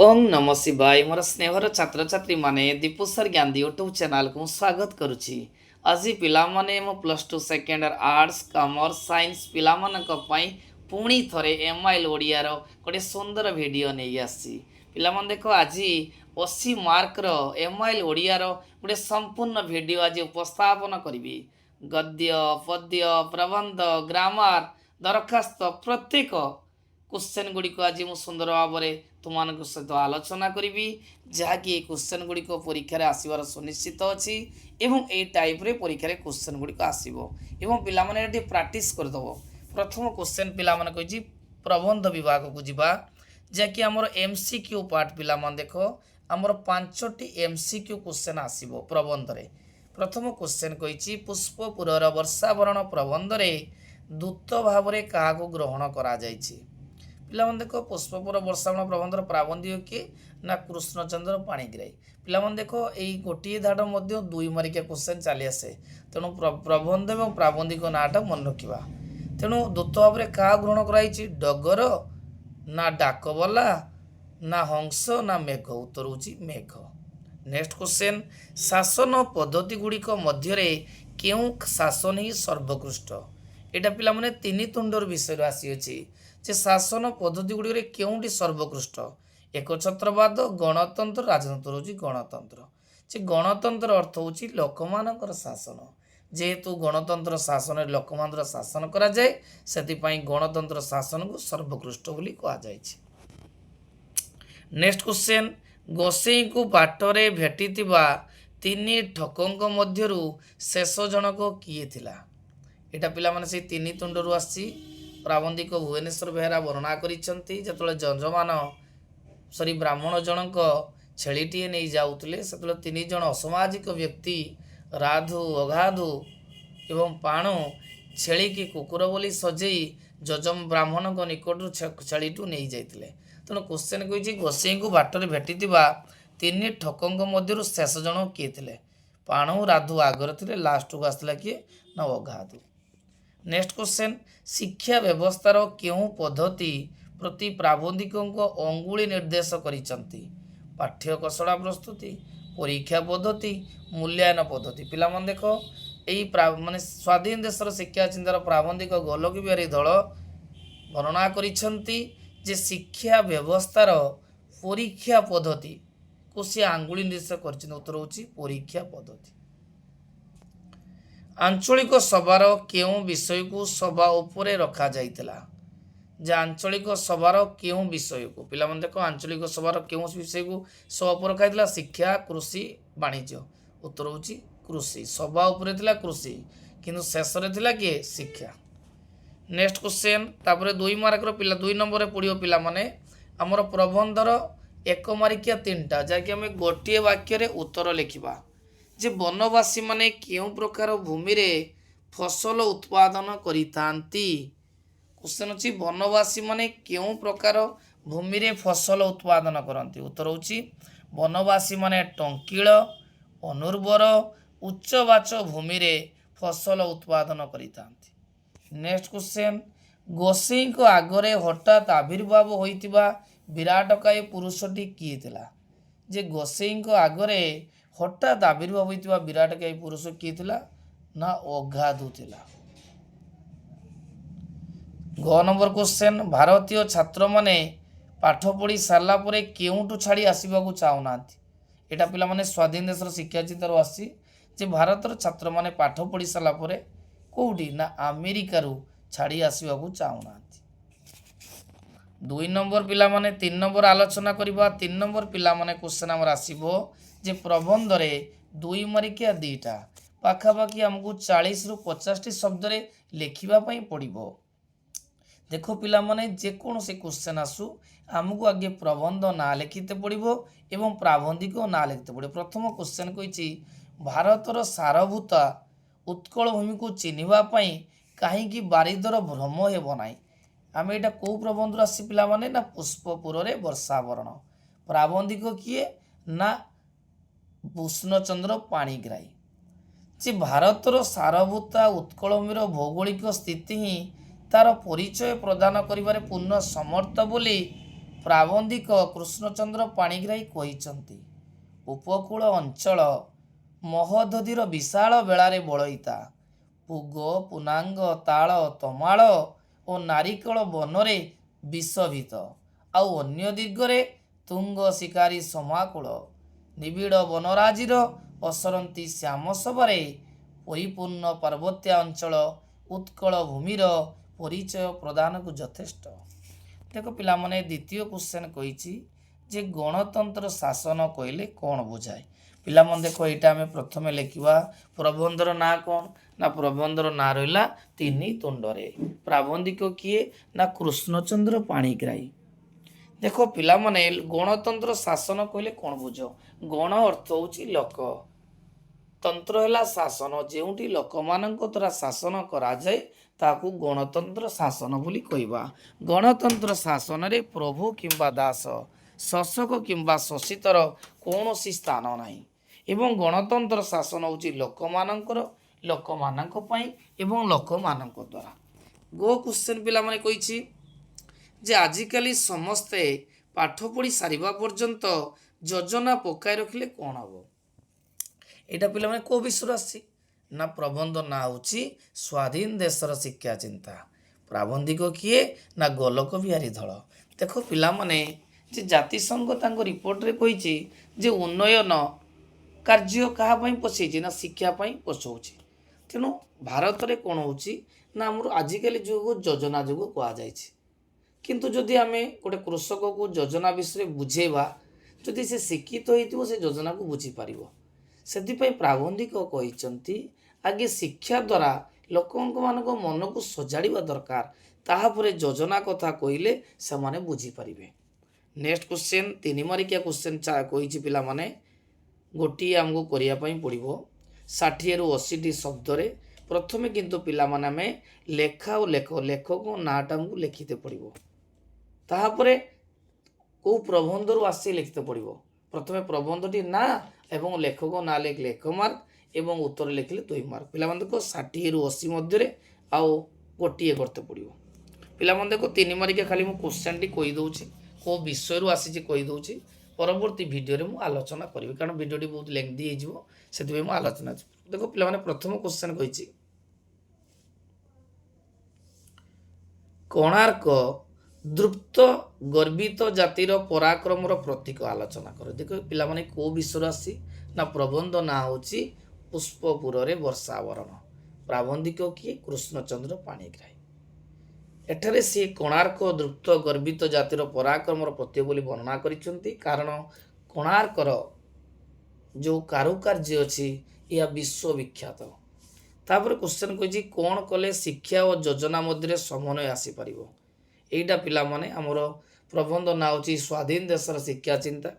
ओं नमः शिवाय मोर स्नेहर छात्र छात्री माने Dipu sir Gyan YouTube channel को स्वागत करुछि। आज पिलामाने मो plus two second year arts commerce science पिलामानक पई पुणी थरे एमआईएल ओडिया रो गोटे सुंदर वीडियो नहीं आसी। पिलामान देखो आज 80 मार्क रो एमआईएल ओडिया रो गोटे संपूर्ण वीडियो आज उपस्थापन करी। गद्य पद्य प्रबंध ग्रामर दरखास्त प्रत्येक क्वेश्चन गुड़ी को आज मुझे सुंदर भाव में तुम सहित आलोचना करी जहाँकि क्वेश्चन गुड़ी परीक्षा आसबार सुनिश्चित अच्छी यही टाइप रे परीक्षा क्वेश्चन गुड़ी आसो पे प्राक्ट करदेव। प्रथम क्वेश्चन पे प्रबंध विभाग को जीवा जहाँकि आमर एमसीक्यू पार्ट पिला देख आमर 5टी एमसीक्यू क्वेश्चन आसो प्रबंध रे। प्रथम क्वेश्चन कही पुष्पपुरर वर्षावरण प्रबंध रे दूत भाव में क्या ग्रहण करा जायछि। पिलामान देख पुष्पपुर वर्षावरण प्रबंधर प्राबंधिक किए ना कृष्णचंद्र पाणिग्राही। पिलामान देख यही गोटे धाड़ मध्य 2 मार्किया क्वेश्चन चली आसे तेणु प्रबंध और प्राबंधिक नाटा मन रखा। तेणु दूत भाव में क्या ग्रहण कराई डगर ना डाकबला ना हंस ना मेघ। उत्तर होची मेघ। नेक्स्ट क्वेश्चन शासन पद्धति गुड़िक मध्य क्यों शासन ही सर्वोत्कृष्ट। यहाँ पिला माने 3 तुंडर विषय आसी जे शासन पद्धति गुड़ी क्योंटी सर्वोत्कृष्ट एकछत्रवाद गणतंत्र राजतंत्र हूँ गणतंत्र। जे गणतंत्र अर्थ हूँ लोकमानकर शासन जेहेतु गणतंत्र शासन लोकमानकर शासन करा जाए से गणतंत्र शासन को सर्वोत्कृष्ट बोली कहा जाए। नेक्स्ट क्वेश्चन गोसेई को बाटरे भेटी 3 ठकों मध्यरु शेष जनक किए थिला। एटा पिला माने से 3 तुंडरू आसी प्राबंधिक भुवनेश्वर बेहरा वर्णना करिसेंती जतले जंजमान सरी ब्राह्मण जनक छेलीटीए नहीं जाउतले सेतले 3 जन असामाजिक व्यक्ति राधु अगाधु एवं पाणु छेली की कुकुर बोली सजेई जजम ब्राह्मण को निकट छेलीटू नहीं जाइतले। तेणु क्वेश्चन कही गोसेई को बाटर भेटी 3 ठकों मध्य शेष जन किए थे। पाणु राधु आगर थे लास्ट को आसला किए ना अगाधु। नेक्स्ट क्वेश्चन शिक्षा व्यवस्थार क्यों पद्धति प्रति प्राबंधिकों अंगुली निर्देश करिसंती। पाठ्य कौशला प्रस्तुति परीक्षा पद्धति मूल्यांकन पद्धति। पिला मन देख यही माने स्वाधीन देशर शिक्षा चिंतार प्राबंधिक गोलक बिहारी दल वर्णना करिसंती जे शिक्षा व्यवस्थार परीक्षा पद्धति को सी आंगुली निर्देश कर। उत्तर होची परीक्षा पद्धति। आंचलिक सभार क्यों विषय को सभा उपरे रखा जाइतला। जे आंचलिक सभार क्यों विषय को पिला मन देख आंचलिक सभार क्यों विषय को सभा उपर रखा शिक्षा कृषि वाणिज्य। उत्तर होची कृषि। सभा उपरे थिला कृषि किंतु शेष रे थिला किए शिक्षा। नेक्स्ट क्वेश्चन तापर 2 मार्क रो पिला 2 नंबर रे पड़ियो पिला माने हमर प्रबंधर 1 मार्किया 3टा जाकि हमें गोटे वाक्य रे उत्तर लिखिबा जे वनवासी माने क्यों प्रकार भूमि रे फसल उत्पादन करितांती। क्वेश्चन अछि वनवासी माने क्यों प्रकार भूमि रे फसल उत्पादन करंती। उत्तर होची वनवासी माने टंकील अनुर्वर उच्चवाच भूमि रे फसल उत्पादन करितांती। नेक्स्ट क्वेश्चन गोसेई को आगरे हठात आविर्भाव होइतिबा विराटकाय पुरुषटी किए थिला। जे गोसेई को आगरे हठात आविर्भाव होइतिबा विराटकाय पुरुष किए थिला ना अगाधु थिला। ग नंबर क्वेश्चन भारतीय छात्र माने पाठ पढ़ी सारा परे केउटू छाड़ी आसीबाकू चाहुनांती। एटा पिला माने स्वाधीन देशर शिक्षा चिंतार आसी जे भारतर छात्र माने पाठ पढ़ी सारा परे कोउडी ना अमेरिका रु छाड़ी आसीबाकू चाहुनांती। 2 नंबर पिला माने 3 नंबर आलोचना करिबा। 3 नंबर पिला माने क्वेश्चन हमर आसीबो जे प्रबंध रे 2 मार्किया 2टा पाखापाखि हमको 40 रु 50 टी शब्द रे लिखिबा पई पड़िबो। देखो पिला माने जे कोनोसी क्वेश्चन आसु हमको आगे प्रबंध ना लिखिते पड़िबो एवं प्राबंधिक ना लिखिते पड़िबो। प्रथम क्वेश्चन कहिछि भारतर सारभूता उत्कल भूमि को चिन्हिबा पई काहेकि बारिदर भ्रम हेबो नाही। आमे एटा को प्रबंध आसी पिला माने ना पुष्पपुर रे वर्षावरण। प्राबंधिक किए ना कृष्णचंद्र पाणिग्राही। जे भारतर सारभूता उत्कल भूमिर भौगोलिक स्थिति ही तार परिचय प्रदान करिबारे पूर्ण समर्थ बोली ପ୍ରାବନ୍ଧିକ କୃଷ୍ଣଚନ୍ଦ୍ର ପାଣିଗ୍ରାହୀ କହିଛନ୍ତି, ଉପକୂଳ ଅଞ୍ଚଳ ମହୋଦଧିର ବିଶାଳ ବେଳାରେ ବଳଇତା, ପୁଗ ପୁନାଙ୍ଗ ତାଳ ତମାଳ ଓ ନାରିକଳ ବନରେ ବିଷଭୀତ, ଆଉ ଅନ୍ୟ ଦିଗରେ ତୁଙ୍ଗ ଶିକାରୀ ସମାକୁଳ, ନିବିଡ଼ ବନରାଜିର ଅସରନ୍ତି ଶ୍ୟାମ ସବରେ, ପରିପୂର୍ଣ୍ଣ ପାର୍ବତ୍ୟା ଅଞ୍ଚଳ ଉତ୍କଳ ଭୂମିର ପରିଚୟ ପ୍ରଦାନକୁ ଯଥେଷ୍ଟ। ଦେଖ ପିଲାମାନେ, ଦ୍ୱିତୀୟ କ୍ୱେଶ୍ଚନ୍ କହିଛି ଯେ ଗଣତନ୍ତ୍ର ଶାସନ କହିଲେ କ'ଣ ବୁଝାଏ। ପିଲାମାନେ ଦେଖ, ଏଇଟା ଆମେ ପ୍ରଥମେ ଲେଖିବା। ପ୍ରବନ୍ଧର ନାଁ କ'ଣ? ନା ପ୍ରବନ୍ଧର ନାଁ ରହିଲା ତିନି ତୁଣ୍ଡରେ। ପ୍ରାବନ୍ଧିକ କିଏ? ନା କୃଷ୍ଣଚନ୍ଦ୍ର ପାଣିଗ୍ରାହୀ। ଦେଖ ପିଲାମାନେ, ଗଣତନ୍ତ୍ର ଶାସନ କହିଲେ କ'ଣ ବୁଝ? ଗଣ ଅର୍ଥ ହେଉଛି ଲୋକ, ତନ୍ତ୍ର ହେଲା ଶାସନ, ଯେଉଁଠି ଲୋକମାନଙ୍କ ଦ୍ୱାରା ଶାସନ କରାଯାଏ ତାକୁ ଗଣତନ୍ତ୍ର ଶାସନ ବୋଲି କହିବା। ଗଣତନ୍ତ୍ର ଶାସନରେ ପ୍ରଭୁ କିମ୍ବା ଦାସ, ଶାସକ କିମ୍ବା ଶୋଷିତର କୌଣସି ସ୍ଥାନ ନାହିଁ ଏବଂ ଗଣତନ୍ତ୍ର ଶାସନ ହେଉଛି ଲୋକମାନଙ୍କର, ଲୋକମାନଙ୍କ ପାଇଁ ଏବଂ ଲୋକମାନଙ୍କ ଦ୍ୱାରା। ଗୋ କ୍ୱେଶ୍ଚନ୍ ପିଲାମାନେ କହିଛି ଯେ ଆଜିକାଲି ସମସ୍ତେ ପାଠ ପଢ଼ି ସାରିବା ପର୍ଯ୍ୟନ୍ତ ଯୋଜନା ପକାଇ ରଖିଲେ କ'ଣ ହେବ? ଏଇଟା ପିଲାମାନେ କେଉଁ ବିଷୟରୁ ଆସିଛି? ନା ପ୍ରବନ୍ଧ ନାଁ ହେଉଛି ସ୍ୱାଧୀନ ଦେଶର ଶିକ୍ଷା ଚିନ୍ତା। ପ୍ରାବନ୍ଧିକ କିଏ? ନା ଗୋଲକ ବିହାରୀ ଧଳ। ଦେଖ ପିଲାମାନେ, ଯେ ଜାତିସଂଘ ତାଙ୍କ ରିପୋର୍ଟରେ କହିଛି ଯେ ଉନ୍ନୟନ କାର୍ଯ୍ୟ କାହା ପାଇଁ ପଛେଇଛି? ନା ଶିକ୍ଷା ପାଇଁ ପଛଉଛି। ତେଣୁ ଭାରତରେ କ'ଣ ହେଉଛି? ନା ଆମର ଆଜିକାଲି ଯୁଗ ଯୋଜନା ଯୁଗ କୁହାଯାଇଛି। କିନ୍ତୁ ଯଦି ଆମେ ଗୋଟେ କୃଷକକୁ ଯୋଜନା ବିଷୟରେ ବୁଝେଇବା, ଯଦି ସେ ଶିକ୍ଷିତ ହୋଇଥିବ ସେ ଯୋଜନାକୁ ବୁଝିପାରିବ। ସେଥିପାଇଁ ପ୍ରାବନ୍ଧିକ କହିଛନ୍ତି ଆଗେ ଶିକ୍ଷା ଦ୍ୱାରା ଲୋକମାନଙ୍କ ମନକୁ ସଜାଡ଼ିବା ଦରକାର, ତାହାପରେ ଯୋଜନା କଥା କହିଲେ ସେମାନେ ବୁଝିପାରିବେ। ନେକ୍ସଟ କ୍ୱେଶ୍ଚନ୍, 3 ମାର୍କିଆ କ୍ୱେଶ୍ଚନ୍ କହିଛି ପିଲାମାନେ। ଗୋଟିଏ ଆମକୁ କରିବା ପାଇଁ ପଡ଼ିବ 60ରୁ 80ଟି ଶବ୍ଦରେ। ପ୍ରଥମେ କିନ୍ତୁ ପିଲାମାନେ ଆମେ ଲେଖା ଓ ଲେଖକ ନାଁଟା ଆମକୁ ଲେଖିତେ ପଡ଼ିବ। ତାହାପରେ କେଉଁ ପ୍ରବନ୍ଧରୁ ଆସି ଲେଖିତେ ପଡ଼ିବ। ପ୍ରଥମେ ପ୍ରବନ୍ଧଟି ନାଁ ଏବଂ ଲେଖକ ନାଁ ଲେଖିଲେ 1 ମାର୍କ ଏବଂ ଉତ୍ତର ଲେଖିଲେ 2 ମାର୍କ। ପିଲାମାନେ ଦେଖ, 60ରୁ 80 ମଧ୍ୟରେ ଆଉ ଗୋଟିଏ କରତେ ପଡ଼ିବ। ପିଲାମାନେ ଦେଖ, 3 ମାର୍କିଆ ଖାଲି ମୁଁ କ୍ୱେଶ୍ଚନ୍ଟି କହିଦେଉଛି, କେଉଁ ବିଷୟରୁ ଆସିଛି କହିଦେଉଛି। ପରବର୍ତ୍ତୀ ଭିଡ଼ିଓରେ ମୁଁ ଆଲୋଚନା କରିବି, କାରଣ ଭିଡ଼ିଓଟି ବହୁତ ଲେନ୍ଥି ହେଇଯିବ, ସେଥିପାଇଁ ମୁଁ ଆଲୋଚନା। ଦେଖ ପିଲାମାନେ, ପ୍ରଥମ କ୍ୱେଶ୍ଚନ୍ କହିଛି, କୋଣାର୍କ ଦୃପ୍ତ ଗର୍ବିତ ଜାତିର ପରାକ୍ରମର ପ୍ରତୀକ ଆଲୋଚନା କର। ଦେଖ ପିଲାମାନେ, କେଉଁ ବିଷୟରୁ ଆସିଛି? ନା ପ୍ରବନ୍ଧ ନାଁ ହେଉଛି ପୁଷ୍ପପୁରରେ ବର୍ଷାବରଣ। ପ୍ରାବନ୍ଧିକ କିଏ? କୃଷ୍ଣଚନ୍ଦ୍ର ପାଣିଗ୍ରାହୀ। ଏଠାରେ ସେ କୋଣାର୍କ ଦୃପ୍ତ ଗର୍ବିତ ଜାତିର ପରାକ୍ରମର ପ୍ରତୀକ ବୋଲି ବର୍ଣ୍ଣନା କରିଛନ୍ତି, କାରଣ କୋଣାର୍କର ଯେଉଁ କାରୁକାର୍ଯ୍ୟ ଅଛି ଏହା ବିଶ୍ୱବିଖ୍ୟାତ। ତାପରେ କ୍ୱେଶ୍ଚନ୍ କହିଛି, କ'ଣ କଲେ ଶିକ୍ଷା ଓ ଯୋଜନା ମଧ୍ୟରେ ସମନ୍ୱୟ ଆସିପାରିବ? ଏଇଟା ପିଲାମାନେ ଆମର ପ୍ରବନ୍ଧ ନାଁ ହେଉଛି ସ୍ୱାଧୀନ ଦେଶର ଶିକ୍ଷା ଚିନ୍ତା।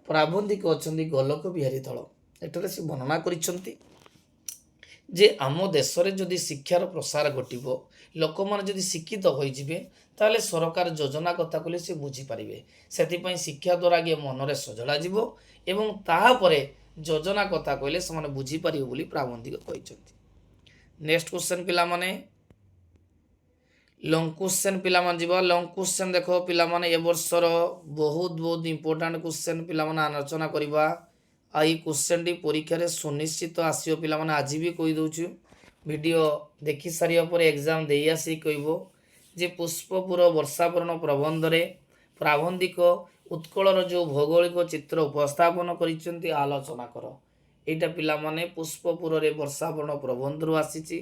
ପ୍ରାବନ୍ଧିକ ଅଛନ୍ତି ଗୋଲକ ବିହାରୀ ଧଳ। ଏଠାରେ ସେ ବର୍ଣ୍ଣନା କରିଛନ୍ତି ଯେ ଆମ ଦେଶରେ ଯଦି ଶିକ୍ଷାର ପ୍ରସାର ଘଟିବ, ଲୋକମାନେ ଯଦି ଶିକ୍ଷିତ ହୋଇଯିବେ, ତାହେଲେ ସରକାର ଯୋଜନା କଥା କହିଲେ ସେ ବୁଝିପାରିବେ। ସେଥିପାଇଁ ଶିକ୍ଷା ଦ୍ୱାରା ଆଗେ ମନରେ ସଜଡ଼ାଯିବ ଏବଂ ତାହାପରେ ଯୋଜନା କଥା କହିଲେ ସେମାନେ ବୁଝିପାରିବେ ବୋଲି ପ୍ରାବନ୍ଧିକ କହିଛନ୍ତି। ନେକ୍ସଟ କ୍ୱେଶ୍ଚନ୍ ପିଲାମାନେ, ଲଙ୍ଗ କ୍ୱେଶ୍ଚନ୍ ପିଲାମାନେ ଯିବା। ଲଙ୍ଗ କ୍ୱେଶ୍ଚନ୍ ଦେଖ ପିଲାମାନେ, ଏ ବର୍ଷର ବହୁତ ଇମ୍ପୋର୍ଟାଣ୍ଟ କ୍ୱେଶ୍ଚନ୍ ପିଲାମାନେ ଆଲୋଚନା କରିବା। ଆଉ ଏଇ କ୍ୱେଶ୍ଚନ୍ଟି ପରୀକ୍ଷାରେ ସୁନିଶ୍ଚିତ ଆସିବ ପିଲାମାନେ। ଆଜି ବି କହିଦେଉଛୁ, ଭିଡ଼ିଓ ଦେଖି ସାରିବା ପରେ ଏକ୍ଜାମ୍ ଦେଇ ଆସି କହିବ ଯେ ପୁଷ୍ପପୁର ବର୍ଷାବରଣ ପ୍ରବନ୍ଧରେ ପ୍ରାବନ୍ଧିକ ଉତ୍କଳର ଯେଉଁ ଭୌଗୋଳିକ ଚିତ୍ର ଉପସ୍ଥାପନ କରିଛନ୍ତି ଆଲୋଚନା କର। ଏଇଟା ପିଲାମାନେ ପୁଷ୍ପପୁରରେ ବର୍ଷାବରଣ ପ୍ରବନ୍ଧରୁ ଆସିଛି।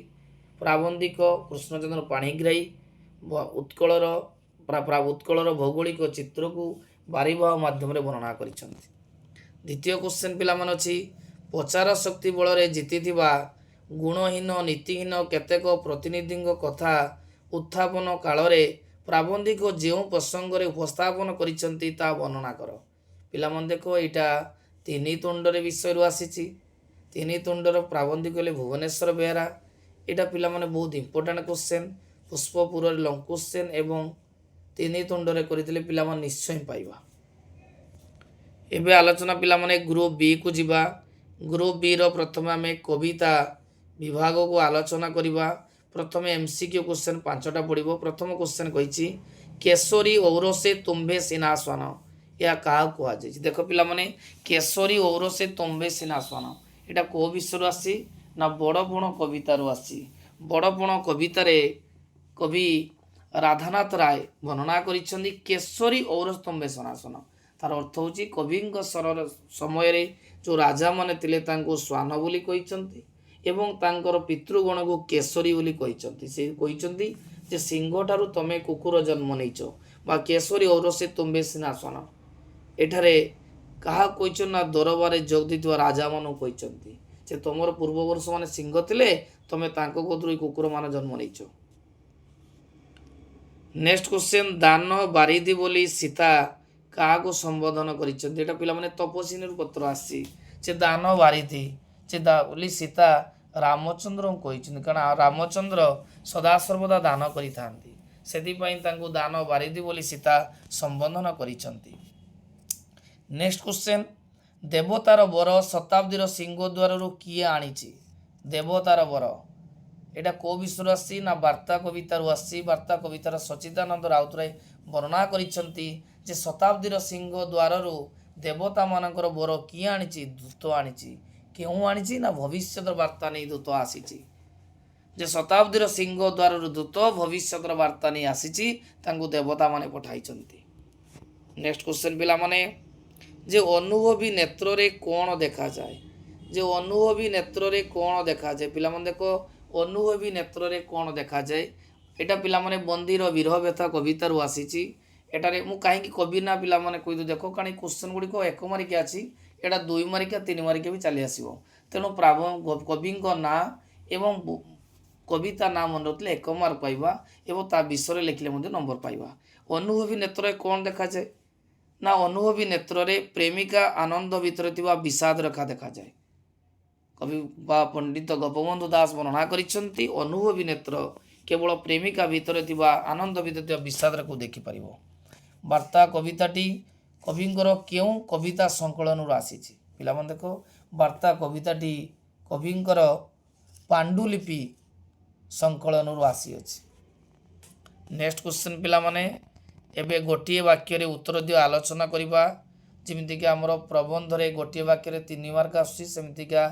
ପ୍ରାବନ୍ଧିକ କୃଷ୍ଣଚନ୍ଦ୍ର ପାଣିଗ୍ରାହୀ ଉତ୍କଳର ଭୌଗୋଳିକ ଚିତ୍ରକୁ ବାରିବାହ ମାଧ୍ୟମରେ ବର୍ଣ୍ଣନା କରିଛନ୍ତି। ଦ୍ୱିତୀୟ କ୍ୱେଶ୍ଚନ୍ ପିଲାମାନେ ଅଛି, ପ୍ରଚାର ଶକ୍ତି ବଳରେ ଜିତିଥିବା ଗୁଣହୀନ ନୀତିହୀନ କେତେକ ପ୍ରତିନିଧିଙ୍କ କଥା ଉତ୍ଥାପନ କାଳରେ ପ୍ରାବନ୍ଧିକ ଯେଉଁ ପ୍ରସଙ୍ଗରେ ଉପସ୍ଥାପନ କରିଛନ୍ତି ତାହା ବର୍ଣ୍ଣନା କର। ପିଲାମାନେ ଦେଖ, ଏଇଟା 3 ତୁଣ୍ଡରେ ବିଷୟରୁ ଆସିଛି। 3 ତୁଣ୍ଡର ପ୍ରାବନ୍ଧିକ ହେଲେ ଭୁବନେଶ୍ୱର ବେହେରା। ଏଇଟା ପିଲାମାନେ ବହୁତ ଇମ୍ପୋର୍ଟାଣ୍ଟ କ୍ୱେଶ୍ଚନ୍। ପୁଷ୍ପପୁରରେ ଲଙ୍ଗ କ୍ୱେଶ୍ଚନ୍ ଏବଂ 3 ତୁଣ୍ଡରେ କରିଥିଲେ ପିଲାମାନେ ନିଶ୍ଚୟ ପାଇବା। ଏବେ ଆଲୋଚନା ପିଲାମାନେ ଗ୍ରୁପ ବି କୁ ଯିବା। ଗ୍ରୁପ ବି ର ପ୍ରଥମେ ଆମେ କବିତା ବିଭାଗକୁ ଆଲୋଚନା କରିବା। ପ୍ରଥମେ MCQ କ୍ୱେଶ୍ଚନ୍ 5ଟା ପଡ଼ିବ। ପ୍ରଥମ କ୍ୱେଶ୍ଚନ୍ କହିଛି, କେଶରୀ ଔରସେ ତୁମ୍ଭେ ସିଂହାସନ ଏହା କାହାକୁ କୁହାଯାଇଛି? ଦେଖ ପିଲାମାନେ, କେଶରୀ ଔରସେ ତୁମ୍ଭେ ସିଂହାସନ ଏଇଟା କେଉଁ ବିଷୟରୁ ଆସିଛି? ନା ବଡ଼ପଣ କବିତାରୁ ଆସିଛି। ବଡ଼ପଣ କବିତାରେ କବି ରାଧାନାଥ ରାୟ ବର୍ଣ୍ଣନା କରିଛନ୍ତି କେଶରୀ ଔରସ ତୁମ୍ଭେ ସିଂହାସନ। ତାର ଅର୍ଥ ହେଉଛି କବିଙ୍କ ସମୟରେ ଯେଉଁ ରାଜାମାନେ ଥିଲେ ତାଙ୍କୁ ଶ୍ୱାନ ବୋଲି କହିଛନ୍ତି ଏବଂ ତାଙ୍କର ପିତୃଗଣକୁ କେଶରୀ ବୋଲି କହିଛନ୍ତି। ସେ କହିଛନ୍ତି ଯେ ସିଂହଠାରୁ ତମେ କୁକୁର ଜନ୍ମ ନେଇଛ ବା କେଶରୀ ଔରସେ ତୁମ୍ଭେ ସିଂହାସନ। ଏଠାରେ କାହା କହିଛନ୍ତି? ନା ଦରବାରରେ ଯୋଗ ଦେଇଥିବା ରାଜାମାନଙ୍କୁ କହିଛନ୍ତି ଯେ ତୁମର ପୂର୍ବବର୍ଷ ମାନେ ସିଂହ ଥିଲେ, ତମେ ତାଙ୍କ ଗୋତ୍ରରୁ କୁକୁରମାନ ଜନ୍ମ ନେଇଛ। ନେକ୍ସଟ କ୍ୱେଶ୍ଚନ୍, ଦାନ ବାରିଧି ବୋଲି ସୀତା କାହାକୁ ସମ୍ବୋଧନ କରିଛନ୍ତି? ଏଇଟା ପିଲାମାନେ ତପସ୍ୱିନୀରୁ ପତ୍ର ଆସିଛି ଯେ ଦାନ ବାରିଧି ବୋଲି ସୀତା ରାମଚନ୍ଦ୍ରଙ୍କୁ କହିଛନ୍ତି, କାରଣ ରାମଚନ୍ଦ୍ର ସଦାସର୍ବଦା ଦାନ କରିଥାନ୍ତି, ସେଥିପାଇଁ ତାଙ୍କୁ ଦାନ ବାରିଧି ବୋଲି ସୀତା ସମ୍ବୋଧନ କରିଛନ୍ତି। ନେକ୍ସଟ କ୍ୱେଶ୍ଚନ୍, ଦେବତାର ବର ଶତାବ୍ଦୀର ସିଂହଦ୍ୱାରରୁ କିଏ ଆଣିଛି? ଦେବତାର ବର ଏଇଟା କେଉଁ ବିଷୟରୁ ଆସିଛି? ନା ବାର୍ତ୍ତା କବିତାରୁ ଆସିଛି। ବାର୍ତ୍ତା କବିତାର ସଚିଦାନନ୍ଦ ରାଉତରାୟ ବର୍ଣ୍ଣନା କରିଛନ୍ତି ଯେ ଶତାବ୍ଦୀର ସିଂହ ଦ୍ୱାରରୁ ଦେବତାମାନଙ୍କର ବର କିଏ ଆଣିଛି? ଦୂତ ଆଣିଛି। କେଉଁ ଆଣିଛି? ନା ଭବିଷ୍ୟତର ବାର୍ତ୍ତା ନେଇ ଦୂତ ଆସିଛି। ଯେ ଶତାବ୍ଦୀର ସିଂହ ଦ୍ୱାରରୁ ଦୂତ ଭବିଷ୍ୟତର ବାର୍ତ୍ତା ନେଇ ଆସିଛି, ତାଙ୍କୁ ଦେବତାମାନେ ପଠାଇଛନ୍ତି। ନେକ୍ସଟ କ୍ୱେଶ୍ଚନ୍ ପିଲାମାନେ, ଯେ ଅନୁଭବୀ ନେତ୍ରରେ କ'ଣ ଦେଖାଯାଏ? ଯେ ଅନୁଭବୀ ନେତ୍ରରେ କ'ଣ ଦେଖାଯାଏ? ପିଲାମାନେ ଦେଖ, ଅନୁଭବୀ ନେତ୍ରରେ କ'ଣ ଦେଖାଯାଏ? ଏଇଟା ପିଲାମାନେ ବନ୍ଦୀର ବିରହ ବ୍ୟଥା କବିତାରୁ ଆସିଛି। ଏଠାରେ ମୁଁ କାହିଁକି କବି ନା ପିଲାମାନେ କହିଦେଉ ଦେଖ, କାରଣ ଏ କ୍ୱେଶ୍ଚନ୍ ଗୁଡ଼ିକ 1 ମାର୍କିଆ ଅଛି, ଏଇଟା 2 ମାର୍କିଆ 3 ମାର୍କିଆ ବି ଚାଲି ଆସିବ। ତେଣୁ କବିଙ୍କ ନାଁ ଏବଂ କବିତା ନାଁ ମନେ ରଖିଲେ 1 ମାର୍କ ପାଇବା ଏବଂ ତା ବିଷୟରେ ଲେଖିଲେ ମଧ୍ୟ ନମ୍ବର ପାଇବା। ଅନୁଭବୀ ନେତ୍ରରେ କ'ଣ ଦେଖାଯାଏ? ନା ଅନୁଭବୀ ନେତ୍ରରେ ପ୍ରେମିକା ଆନନ୍ଦ ଭିତରେ ଥିବା ବିଷାଦ ରେଖା ଦେଖାଯାଏ। କବି ବା ପଣ୍ଡିତ ଗୋପବନ୍ଧୁ ଦାସ ବର୍ଣ୍ଣନା କରିଛନ୍ତି ଅନୁଭବୀ ନେତ୍ର କେବଳ ପ୍ରେମିକା ଭିତରେ ଥିବା ଆନନ୍ଦ ଭିତରେ ଥିବା ବିଷାଦ ରେଖାକୁ ଦେଖିପାରିବ। ବାର୍ତ୍ତା କବିତାଟି କବିଙ୍କର କେଉଁ କବିତା ସଂକଳନରୁ ଆସିଛି? ପିଲାମାନେ ଦେଖ, ବାର୍ତ୍ତା କବିତାଟି କବିଙ୍କର ପାଣ୍ଡୁଲିପି ସଂକଳନରୁ ଆସିଅଛି। ନେକ୍ସଟ କ୍ୱେଶ୍ଚନ୍ ପିଲାମାନେ, ଏବେ ଗୋଟିଏ ବାକ୍ୟରେ ଉତ୍ତର ଦିଅ ଆଲୋଚନା କରିବା। ଯେମିତିକି ଆମର ପ୍ରବନ୍ଧରେ ଗୋଟିଏ ବାକ୍ୟରେ 3 ମାର୍କ ଆସୁଛି, ସେମିତିକା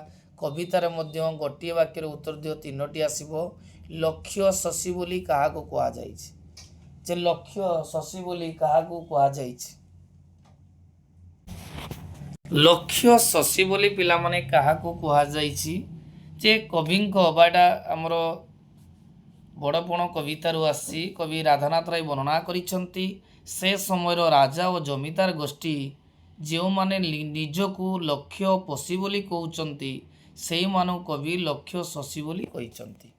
କବିତାରେ ମଧ୍ୟ ଗୋଟିଏ ବାକ୍ୟରେ ଉତ୍ତର ଦିଅ 3ଟି ଆସିବ। ଲକ୍ଷ୍ୟ ଶଶୀ ବୋଲି କାହାକୁ କୁହାଯାଇଛି? ଯେ ଲକ୍ଷ୍ୟ ଶଶୀ ବୋଲି କାହାକୁ କୁହାଯାଇଛି? ଲକ୍ଷ୍ୟ ଶଶୀ ବୋଲି ପିଲାମାନେ କାହାକୁ କୁହାଯାଇଛି? ଯେ କବିଙ୍କ ବା ଏଇଟା ଆମର ବଡ଼ପଣ କବିତାରୁ ଆସିଛି। କବି ରାଧାନାଥ ରାୟ ବର୍ଣ୍ଣନା କରିଛନ୍ତି ସେ ସମୟର ରାଜା ଓ ଜମିଦାର ଗୋଷ୍ଠୀ ଯେଉଁମାନେ ନିଜକୁ ଲକ୍ଷ୍ୟ ପଶୀ ବୋଲି କହୁଛନ୍ତି, ସେଇମାନଙ୍କୁ କବି ଲକ୍ଷ୍ୟ ଶଶୀ ବୋଲି କହିଛନ୍ତି।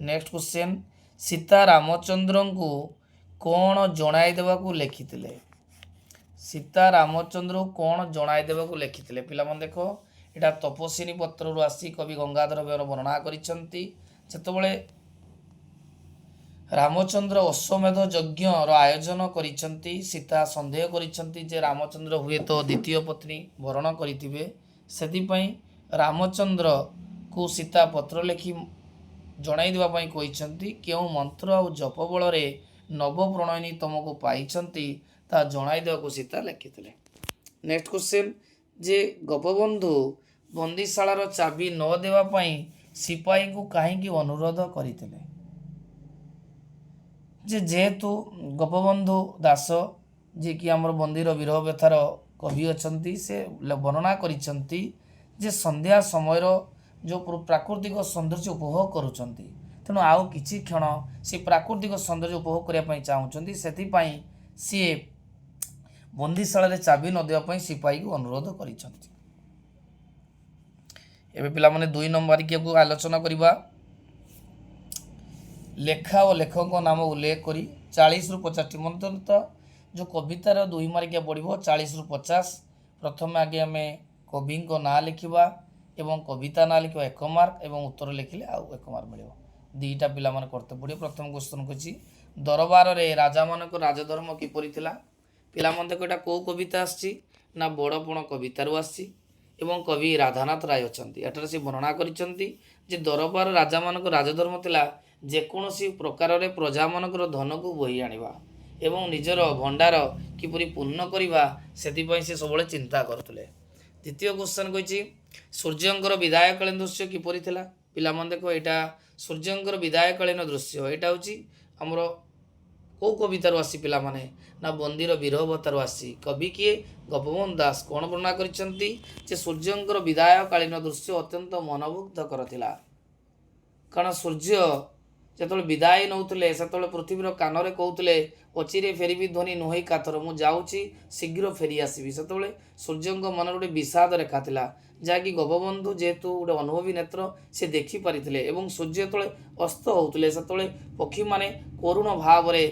ନେକ୍ସଟ କ୍ୱେଶ୍ଚନ୍, ସୀତା ରାମଚନ୍ଦ୍ରଙ୍କୁ କ'ଣ ଜଣାଇ ଦେବାକୁ ଲେଖିଥିଲେ? ସୀତା ରାମଚନ୍ଦ୍ରଙ୍କୁ କ'ଣ ଜଣାଇ ଦେବାକୁ ଲେଖିଥିଲେ? ପିଲାମାନେ ଦେଖ, ଏଇଟା ତପସ୍ୱିନୀ ପତ୍ରରୁ ଆସି କବି ଗଙ୍ଗାଧର ମେହର ବର୍ଣ୍ଣନା କରିଛନ୍ତି। ଯେତେବେଳେ ରାମଚନ୍ଦ୍ର ଅଶ୍ୱମେଧ ଯଜ୍ଞର ଆୟୋଜନ କରିଛନ୍ତି, ସୀତା ସନ୍ଦେହ କରିଛନ୍ତି ଯେ ରାମଚନ୍ଦ୍ର ହୁଏତ ଦ୍ୱିତୀୟ ପତ୍ନୀ ବରଣ କରିଥିବେ, ସେଥିପାଇଁ ରାମଚନ୍ଦ୍ରକୁ ସୀତା ପତ୍ର ଲେଖି ଜଣାଇ ଦେବା ପାଇଁ କହିଛନ୍ତି କେଉଁ ମନ୍ତ୍ର ଆଉ ଜପ ବଳରେ ନବପ୍ରଣୟିନୀ ତମକୁ ପାଇଛନ୍ତି ତାହା ଜଣାଇ ଦେବାକୁ ସୀତା ଲେଖିଥିଲେ। ନେକ୍ସଟ କ୍ୱେଶ୍ଚନ୍, ଯେ ଗୋପବନ୍ଧୁ ବନ୍ଦୀଶାଳାର ଚାବି ନ ଦେବା ପାଇଁ ସିପାହୀଙ୍କୁ କାହିଁକି ଅନୁରୋଧ କରିଥିଲେ? ଯେହେତୁ ଗୋପବନ୍ଧୁ ଦାସ ଯିଏକି ଆମର ବନ୍ଦୀର ବିରହ ବ୍ୟଥାର କବି ଅଛନ୍ତି, ସେ ବର୍ଣ୍ଣନା କରିଛନ୍ତି ଯେ ସନ୍ଧ୍ୟା ସମୟର ଯେଉଁ ପ୍ରାକୃତିକ ସୌନ୍ଦର୍ଯ୍ୟ ଉପଭୋଗ କରୁଛନ୍ତି, ତେଣୁ ଆଉ କିଛି କ୍ଷଣ ସେ ପ୍ରାକୃତିକ ସୌନ୍ଦର୍ଯ୍ୟ ଉପଭୋଗ କରିବା ପାଇଁ ଚାହୁଁଛନ୍ତି, ସେଥିପାଇଁ ସିଏ ବନ୍ଦୀଶାଳାରେ ଚାବି ନ ଦେବା ପାଇଁ ସିପାହୀକୁ ଅନୁରୋଧ କରିଛନ୍ତି। ଏବେ ପିଲାମାନେ 2 ନମ୍ବରିକିଆକୁ ଆଲୋଚନା କରିବା। ଲେଖା ଓ ଲେଖକଙ୍କ ନାମ ଉଲ୍ଲେଖ କରି 40ରୁ 50ଟି ମନ୍ତବ୍ୟ। ଯେଉଁ କବିତାର 2 ମାର୍କିଆ ପଡ଼ିବ 40ରୁ 50। ପ୍ରଥମେ ଆଗେ ଆମେ କବିଙ୍କ ନାଁ ଲେଖିବା ଏବଂ କବିତା ନାଁ ଲେଖିବା 1 ମାର୍କ ଏବଂ ଉତ୍ତର ଲେଖିଲେ ଆଉ 1 ମାର୍କ ମିଳିବ। 2ଟା ପିଲାମାନେ କରତେ ପଡ଼ିବ। ପ୍ରଥମ କ୍ୱେଶ୍ଚନ୍ ହେଉଛି ଦରବାରରେ ରାଜାମାନଙ୍କ ରାଜଧର୍ମ କିପରି ଥିଲା? ପିଲାମାନେ ଦେଖ, ଏଇଟା କେଉଁ କବିତା ଆସିଛି? ନା ବଡ଼ପଣ କବିତାରୁ ଆସିଛି ଏବଂ କବି ରାଧାନାଥ ରାୟ ଅଛନ୍ତି। ଏଠାରେ ସେ ବର୍ଣ୍ଣନା କରିଛନ୍ତି ଯେ ଦରବାର ରାଜାମାନଙ୍କ ରାଜଧର୍ମ ଥିଲା ଯେକୌଣସି ପ୍ରକାରରେ ପ୍ରଜାମାନଙ୍କର ଧନକୁ ବୋହି ଆଣିବା ଏବଂ ନିଜର ଭଣ୍ଡାର କିପରି ପୂର୍ଣ୍ଣ କରିବା ସେଥିପାଇଁ ସେ ସବୁବେଳେ ଚିନ୍ତା କରୁଥିଲେ। ଦ୍ୱିତୀୟ କ୍ୱେଶ୍ଚନ୍ କହିଛି ସୂର୍ଯ୍ୟଙ୍କର ବିଦାୟକାଳୀନ ଦୃଶ୍ୟ କିପରି ଥିଲା? ପିଲାମାନେ ଦେଖ ଏଇଟା ସୂର୍ଯ୍ୟଙ୍କର ବିଦାୟକାଳୀନ ଦୃଶ୍ୟ, ଏଇଟା ହେଉଛି ଆମର କେଉଁ କବିତାରୁ ଆସି ପିଲାମାନେ ନା ବନ୍ଦୀର ବିରହବତାରୁ ଆସି। କବି କିଏ? ଗୋପବନ୍ଧୁ ଦାସ। କ'ଣ ବର୍ଣ୍ଣନା କରିଛନ୍ତି ଯେ ସୂର୍ଯ୍ୟଙ୍କର ବିଦାୟକାଳୀନ ଦୃଶ୍ୟ ଅତ୍ୟନ୍ତ ମନୋମୁଗ୍ଧକର ଥିଲା। କାରଣ ସୂର୍ଯ୍ୟ ଯେତେବେଳେ ବିଦାୟ ନେଉଥିଲେ ସେତେବେଳେ ପୃଥିବୀର କାନରେ କହୁଥିଲେ ଅଚିରେ ଫେରିବି ଧ୍ୱନି ନୁହେଁ କାତର, ମୁଁ ଯାଉଛି ଶୀଘ୍ର ଫେରି ଆସିବି। ସେତେବେଳେ ସୂର୍ଯ୍ୟଙ୍କ ମନରେ ଗୋଟେ ବିଷାଦ ରେଖା ଥିଲା, ଯାହାକି ଗୋପବନ୍ଧୁ ଯେହେତୁ ଗୋଟେ ଅନୁଭବୀ ନେତ୍ର ସେ ଦେଖିପାରିଥିଲେ। ଏବଂ ସୂର୍ଯ୍ୟ ଯେତେବେଳେ ଅସ୍ତ ହେଉଥିଲେ ସେତେବେଳେ ପକ୍ଷୀମାନେ କରୁଣ ଭାବରେ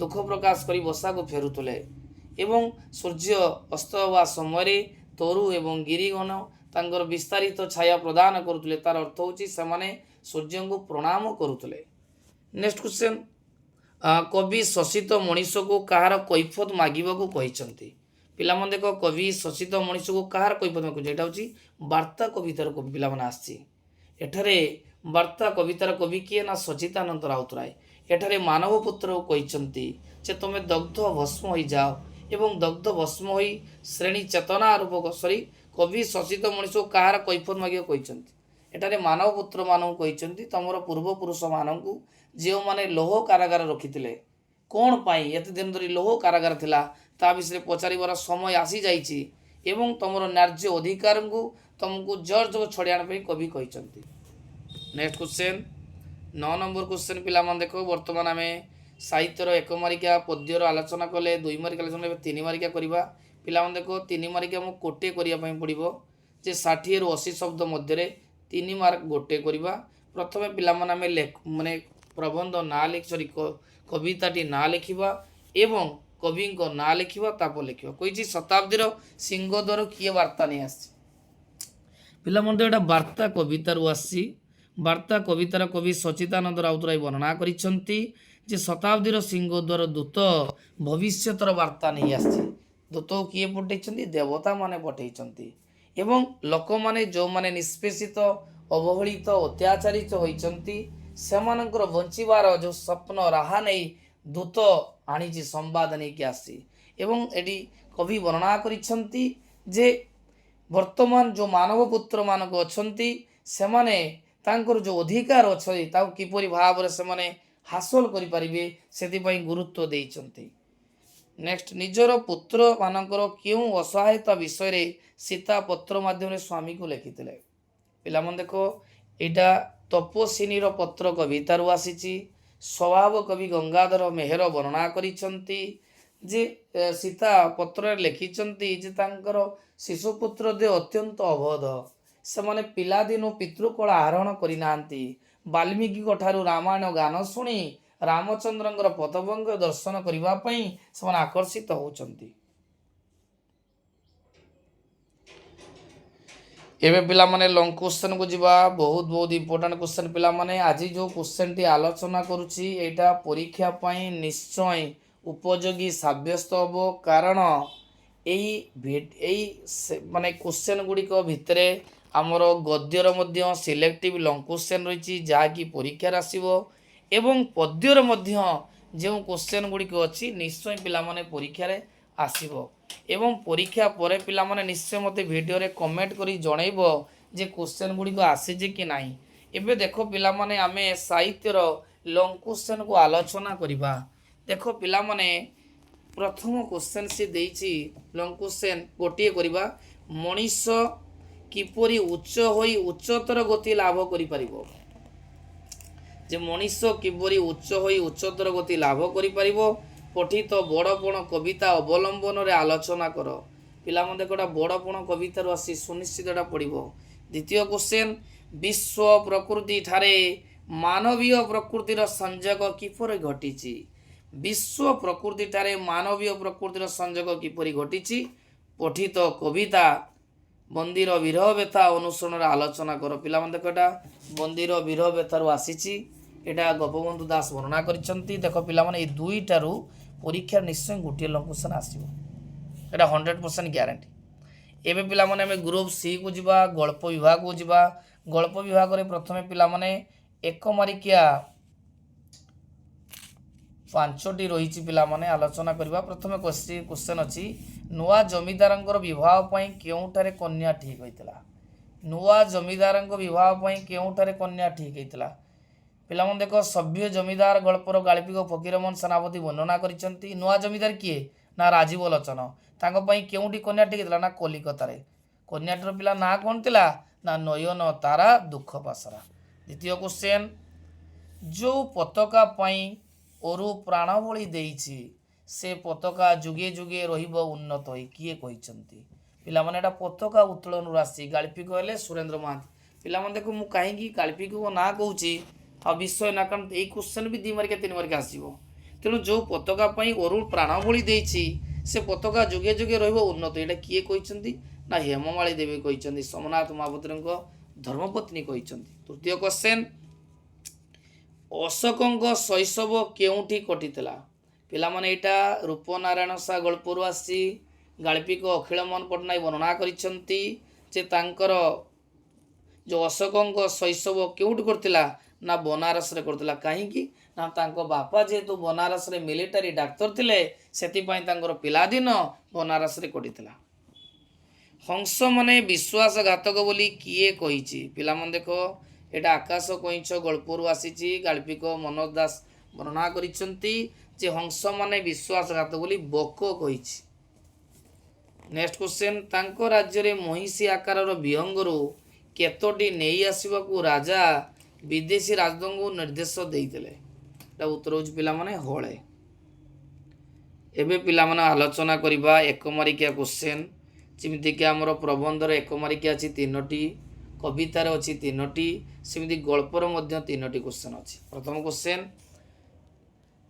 ଦୁଃଖ ପ୍ରକାଶ କରି ବସାକୁ ଫେରୁଥିଲେ। ଏବଂ ସୂର୍ଯ୍ୟ ଅସ୍ତ ହେବା ସମୟରେ ତରୁ ଏବଂ ଗିରିଗଣ ତାଙ୍କର ବିସ୍ତାରିତ ଛାୟା ପ୍ରଦାନ କରୁଥିଲେ। ତାର ଅର୍ଥ ହେଉଛି ସେମାନେ ସୂର୍ଯ୍ୟଙ୍କୁ ପ୍ରଣାମ କରୁଥିଲେ। ନେକ୍ସଟ କ୍ୱେଶ୍ଚନ୍, କବି ଶୋଷିତ ମଣିଷକୁ କାହାର କୈଫତ ମାଗିବାକୁ କହିଛନ୍ତି? ପିଲାମାନେ ଦେଖ କବି ଶୋଷିତ ମଣିଷକୁ କାହାର କୈଫତ ମାଗୁଛି? ଏଇଟା ହେଉଛି ବାର୍ତ୍ତା କବିତାର କବି ପିଲାମାନେ ଆସିଛି। ଏଠାରେ ବାର୍ତ୍ତା କବିତାର କବି କିଏ ନା ସଚ୍ଚିଦାନନ୍ଦ ରାଉତରାୟ। ଏଠାରେ ମାନବ ପୁତ୍ରକୁ କହିଛନ୍ତି ଯେ ତୁମେ ଦଗ୍ଧ ଭସ୍ମ ହୋଇଯାଅ ଏବଂ ଦଗ୍ଧ ଭସ୍ମ ହୋଇ ଶ୍ରେଣୀ ଚେତନା ରୂପକ କବି ଶୋଷିତ ମଣିଷକୁ କାହାର କୈଫତ ମାଗିବାକୁ କହିଛନ୍ତି? ଏଠାରେ ମାନବ ପୁତ୍ର ମାନଙ୍କୁ କହିଛନ୍ତି ତମର ପୂର୍ବପୁରୁଷ ମାନଙ୍କୁ ଯେଉଁମାନେ ଲୌହ କାରାଗାର ରଖିଥିଲେ, କ'ଣ ପାଇଁ ଏତେ ଦିନ ଧରି ଲୌହ କାରାଗାର ଥିଲା ତା ବିଷୟରେ ପଚାରିବାର ସମୟ ଆସିଯାଇଛି ଏବଂ ତମର ନ୍ୟାର୍ଯ୍ୟ ଅଧିକାରଙ୍କୁ ତମକୁ ଜର୍ଜ ଛଡ଼େଇ ଆଣିବା ପାଇଁ କବି କହିଛନ୍ତି। ନେକ୍ସଟ କ୍ୱେଶ୍ଚନ୍ 9 ନମ୍ବର କ୍ୱେଶ୍ଚନ୍ ପିଲାମାନେ ଦେଖ ବର୍ତ୍ତମାନ ଆମେ ସାହିତ୍ୟର 1 ମାରିକା ପଦ୍ୟର ଆଲୋଚନା କଲେ, 2 ମାରିକା ଆଲୋଚନା କଲେ, 3 ମାରିକା କରିବା। ପିଲାମାନେ ଦେଖ 3 ମାରିକା ମୁଁ କୋଟେ କରିବା ପାଇଁ ପଡ଼ିବ ଯେ 60ରୁ 80 ଶବ୍ଦ ମଧ୍ୟରେ 3 ମାର୍କ ଗୋଟେ କରିବା। ପ୍ରଥମେ ପିଲାମାନେ ଆମେ ମାନେ ପ୍ରବନ୍ଧ ନାଁ କବିତାଟି ନାଁ ଲେଖିବା ଏବଂ କବିଙ୍କ ନାଁ ଲେଖିବା, ତାପରେ ଲେଖିବା। କହିଛି ଶତାବ୍ଦୀର ସିଂହଦ୍ୱାର କିଏ ବାର୍ତ୍ତା ନେଇ ଆସିଛି? ପିଲାମାନେ ଏଇଟା ବାର୍ତ୍ତା କବିତାରୁ ଆସିଛି। ବାର୍ତ୍ତା କବିତାର କବି ସଚ୍ଚିଦାନନ୍ଦ ରାଉତରାୟ ବର୍ଣ୍ଣନା କରିଛନ୍ତି ଯେ ଶତାବ୍ଦୀର ସିଂହଦ୍ୱାର ଦୂତ ଭବିଷ୍ୟତର ବାର୍ତ୍ତା ନେଇ ଆସିଛି। ଦୂତ କିଏ ପଠେଇଛନ୍ତି? ଦେବତାମାନେ ପଠେଇଛନ୍ତି। ଏବଂ ଲୋକମାନେ ଯେଉଁମାନେ ନିଷ୍ପେଷିତ ଅବହେଳିତ ଅତ୍ୟାଚାରିତ ହୋଇଛନ୍ତି ସେମାନଙ୍କର ବଞ୍ଚିବାର ଯେଉଁ ସ୍ୱପ୍ନ ରାହା ନେଇ ଦୂତ ଆଣିଛି, ସମ୍ବାଦ ନେଇକି ଆସିଛି। ଏବଂ ଏଠି କବି ବର୍ଣ୍ଣନା କରିଛନ୍ତି ଯେ ବର୍ତ୍ତମାନ ଯେଉଁ ମାନବ ପୁତ୍ରମାନଙ୍କ ଅଛନ୍ତି ସେମାନେ ତାଙ୍କର ଯେଉଁ ଅଧିକାର ଅଛି ତାକୁ କିପରି ଭାବରେ ସେମାନେ ହାସଲ କରିପାରିବେ ସେଥିପାଇଁ ଗୁରୁତ୍ୱ ଦେଇଛନ୍ତି। ନେକ୍ସଟ, ନିଜର ପୁତ୍ରମାନଙ୍କର କେଉଁ ଅସହାୟତା ବିଷୟରେ ସୀତା ପତ୍ର ମାଧ୍ୟମରେ ସ୍ୱାମୀକୁ ଲେଖିଥିଲେ? ପିଲାମାନେ ଦେଖ ଏଇଟା ତପସ୍ୱିନୀର ପତ୍ର କବିତାରୁ ଆସିଛି। ସ୍ୱଭାବ କବି ଗଙ୍ଗାଧର ମେହେର ବର୍ଣ୍ଣନା କରିଛନ୍ତି ଯେ ସୀତା ପତ୍ରରେ ଲେଖିଛନ୍ତି ଯେ ତାଙ୍କର ଶିଶୁପୁତ୍ର ଦେ ଅତ୍ୟନ୍ତ ଅବୋଧ, ସେମାନେ ପିଲାଦିନୁ ପିତୃକଳା ଆହରଣ କରିନାହାନ୍ତି। ବାଲ୍ମୀକିଙ୍କ ଠାରୁ ରାମାୟଣ ଗାନ ଶୁଣି ରାମଚନ୍ଦ୍ରଙ୍କର ପଦଭଙ୍ଗ ଦର୍ଶନ କରିବା ପାଇଁ ସେମାନେ ଆକର୍ଷିତ ହେଉଛନ୍ତି। ଏବେ ପିଲାମାନେ ଲଙ୍ଗ କ୍ୱେଶ୍ଚନକୁ ଯିବା। ବହୁତ ଇମ୍ପୋର୍ଟାଣ୍ଟ କ୍ୱେଶ୍ଚନ ପିଲାମାନେ। ଆଜି ଯେଉଁ କ୍ୱେଶ୍ଚନଟି ଆଲୋଚନା କରୁଛି ଏଇଟା ପରୀକ୍ଷା ପାଇଁ ନିଶ୍ଚୟ ଉପଯୋଗୀ ସାବ୍ୟସ୍ତ ହେବ, କାରଣ ଏଇ ମାନେ କ୍ୱେଶ୍ଚନ ଗୁଡ଼ିକ ଭିତରେ ଆମର ଗଦ୍ୟର ମଧ୍ୟ ସିଲେକ୍ଟିଭ ଲଙ୍ଗ କ୍ୱେଶ୍ଚନ ରହିଛି ଯାହାକି ପରୀକ୍ଷାରେ ଆସିବ ଏବଂ ପଦ୍ୟର ମଧ୍ୟ ଯେଉଁ କ୍ୱେଶ୍ଚନ ଗୁଡ଼ିକ ଅଛି ନିଶ୍ଚୟ ପିଲାମାନେ ପରୀକ୍ଷାରେ ଆସିବ। ଏବଂ ପରୀକ୍ଷା ପରେ ପିଲାମାନେ ନିଶ୍ଚୟ ମୋତେ ଭିଡ଼ିଓରେ କମେଣ୍ଟ କରି ଜଣାଇବ ଯେ କ୍ୱେଶ୍ଚନ ଗୁଡ଼ିକ ଆସିଛି କି ନାହିଁ। ଏବେ ଦେଖ ପିଲାମାନେ ଆମେ ସାହିତ୍ୟର ଲଙ୍ଗ କ୍ୱେଶ୍ଚନକୁ ଆଲୋଚନା କରିବା। ଦେଖ ପିଲାମାନେ ପ୍ରଥମ କ୍ୱେଶ୍ଚନ ସେ ଦେଇଛି ଲଙ୍ଗ କ୍ୱେଶ୍ଚନ ଗୋଟିଏ କରିବା, ମଣିଷ କିପରି ଉଚ୍ଚ ହୋଇ ଉଚ୍ଚତର ଗତି ଲାଭ କରିପାରିବ? ଯେ ମଣିଷ କିପରି ଉଚ୍ଚ ହୋଇ ଉଚ୍ଚତର ଗତି ଲାଭ କରିପାରିବ ପଠିତ ବଡ଼ପଣ କବିତା ଅବଲମ୍ବନରେ ଆଲୋଚନା କର। ପିଲାମାନେ ଦେଖ ଏଟା ବଡ଼ପଣ କବିତାରୁ ଆସି ସୁନିଶ୍ଚିତ ଏଟା ପଡ଼ିବ। ଦ୍ୱିତୀୟ କ୍ୱେଶ୍ଚନ, ବିଶ୍ୱ ପ୍ରକୃତି ଠାରେ ମାନବୀୟ ପ୍ରକୃତିର ସଂଯୋଗ କିପରି ଘଟିଛି? ବିଶ୍ୱ ପ୍ରକୃତି ଠାରେ ମାନବୀୟ ପ୍ରକୃତିର ସଂଯୋଗ କିପରି ଘଟିଛି? ପଠିତ କବିତା ବନ୍ଦୀର ବିରହ ବ୍ୟଥା ଅନୁସରଣରେ ଆଲୋଚନା କର। ପିଲାମାନେ ଦେଖ ଏଟା ବନ୍ଦୀର ବିରହ ବ୍ୟଥାରୁ ଆସିଛି। ଏଟା ଗୋପବନ୍ଧୁ ଦାସ ବର୍ଣ୍ଣନା କରିଛନ୍ତି। ଦେଖ ପିଲାମାନେ ଏଇ ଦୁଇଟାରୁ ପରୀକ୍ଷା ନିଶ୍ଚୟ ଗୋଟିଏ ଲଙ୍ଗ କ୍ୱେଶ୍ଚନ ଆସିବ, ଏଟା 100% ଗ୍ୟାରେଣ୍ଟି। ଏବେ ପିଲାମାନେ ଆମେ ଗ୍ରୁପ ସି କୁ ଯିବା, ଗଳ୍ପ ବିଭାଗକୁ ଯିବା। ଗଳ୍ପ ବିଭାଗରେ ପ୍ରଥମେ ପିଲାମାନେ 1 ମାରିକିଆ ପାଞ୍ଚଟି ରହିଛି ପିଲାମାନେ ଆଲୋଚନା କରିବା। ପ୍ରଥମେ କ୍ୱେଶ୍ଚନ୍ ଅଛି, ନୂଆ ଜମିଦାରଙ୍କର ବିବାହ ପାଇଁ କେଉଁଠାରେ କନ୍ୟା ଠିକ୍ ହୋଇଥିଲା? ନୂଆ ଜମିଦାରଙ୍କ ବିବାହ ପାଇଁ କେଉଁଠାରେ କନ୍ୟା ଠିକ୍ ହୋଇଥିଲା? ପିଲାମାନେ ଦେଖ, ସଭ୍ୟ ଜମିଦାର ଗଳ୍ପର ଗାଳ୍ପିକ ଫକୀରମୋହନ ସେନାପତି ବର୍ଣ୍ଣନା କରିଛନ୍ତି। ନୂଆ ଜମିଦାର କିଏ? ନା ରାଜୀବ ଲୋଚନ। ତାଙ୍କ ପାଇଁ କେଉଁଠି କନ୍ୟା ଠିକ୍ ହେଇଥିଲା? ନା କଲିକତାରେ। କନ୍ୟାଟିର ପିଲା ନାଁ କ'ଣ ଥିଲା? ନା ନୟନ ତାରା ଦୁଃଖ ପାସରା। ଦ୍ୱିତୀୟ କ୍ୱେଶ୍ଚନ୍, ଯେଉଁ ପତାକା ପାଇଁ ଅରୁ ପ୍ରାଣବଳି ଦେଇଛି ସେ ପତାକା ଯୁଗେ ଯୁଗେ ରହିବ ଉନ୍ନତ ହୋଇ, କିଏ କହିଛନ୍ତି? ପିଲାମାନେ ଏଇଟା ପତାକା ଉତ୍ତୋଳନରୁ ଆସିଛି। ଗାଳ୍ପିକ ହେଲେ ସୁରେନ୍ଦ୍ର ମହାନ୍ତି। ପିଲାମାନେ ଦେଖ, ମୁଁ କାହିଁକି ଗାଳ୍ପିକଙ୍କ ନାଁ କହୁଛି ଆଉ ବିଷୟ ନା, କାରଣ ଏଇ କ୍ୱେଶ୍ଚନ୍ ବି 2 ମାର୍କିଆ 3 ମାର୍କିଆ ଆସିବ। ତେଣୁ ଯେଉଁ ପତାକା ପାଇଁ ଅରୁ ପ୍ରାଣବଳି ଦେଇଛି ସେ ପତାକା ଯୁଗେ ଯୁଗେ ରହିବ ଉନ୍ନତ, ଏଇଟା କିଏ କହିଛନ୍ତି? ନା ହେମମାଳୀ ଦେବୀ କହିଛନ୍ତି। ସୋମନାଥ ମହାପାତ୍ରଙ୍କ ଧର୍ମପତ୍ନୀ କହିଛନ୍ତି। ତୃତୀୟ କ୍ୱେଶ୍ଚନ୍, ଅଶୋକଙ୍କ ଶୈଶବ କେଉଁଠି କଟିଥିଲା? ପିଲାମାନେ ଏଇଟା ରୂପନାରାୟଣ ସାହା ଗଳ୍ପରୁ ଆସିଛି। ଗାଳ୍ପିକ ଅଖିଳ ମୋହନ ପଟ୍ଟନାୟକ ବର୍ଣ୍ଣନା କରିଛନ୍ତି ଯେ ତାଙ୍କର ଯେଉଁ ଅଶୋକଙ୍କ ଶୈଶବ କେଉଁଠି କରିଥିଲା? ନା ବନାରସରେ କରିଥିଲା। କାହିଁକି? ନା ତାଙ୍କ ବାପା ଯେହେତୁ ବନାରସରେ ମିଲିଟାରୀ ଡାକ୍ତର ଥିଲେ, ସେଥିପାଇଁ ତାଙ୍କର ପିଲାଦିନ ବନାରସରେ କଟିଥିଲା। ହଂସମାନେ ବିଶ୍ୱାସଘାତକ ବୋଲି କିଏ କହିଛି? ପିଲାମାନେ ଦେଖ, ଏଇଟା ଆକାଶ କଇଁଛ ଗଳ୍ପରୁ ଆସିଛି। ଗାଳ୍ପିକ ମନୋଜ ଦାସ ବର୍ଣ୍ଣନା କରିଛନ୍ତି ଯେ ହଂସମାନେ ବିଶ୍ୱାସଘାତକ ବୋଲି ବକ କହିଛି। ନେକ୍ସଟ କ୍ୱେଶ୍ଚନ୍, ତାଙ୍କ ରାଜ୍ୟରେ ମହିଷୀ ଆକାରର ବିହଙ୍ଗରୁ କେତୋଟି ନେଇ ଆସିବାକୁ ରାଜା ବିଦେଶୀ ରାଜଦୂତଙ୍କୁ ନିର୍ଦ୍ଦେଶ ଦେଇଥିଲେ? ଏଟା ଉତ୍ତର ହେଉଛି ପିଲାମାନେ ହଳେ। ଏବେ ପିଲାମାନେ ଆଲୋଚନା କରିବା 1 ମାର୍କିଆ କ୍ୱେଶ୍ଚନ୍। ଯେମିତିକି ଆମର ପ୍ରବନ୍ଧର 1 ମାର୍କିଆ ଅଛି 3ଟି, କବିତାରେ ଅଛି 3ଟି, ସେମିତି ଗଳ୍ପର ମଧ୍ୟ 3ଟି କ୍ୱେଶ୍ଚନ୍ ଅଛି। ପ୍ରଥମ କ୍ୱେଶ୍ଚନ୍,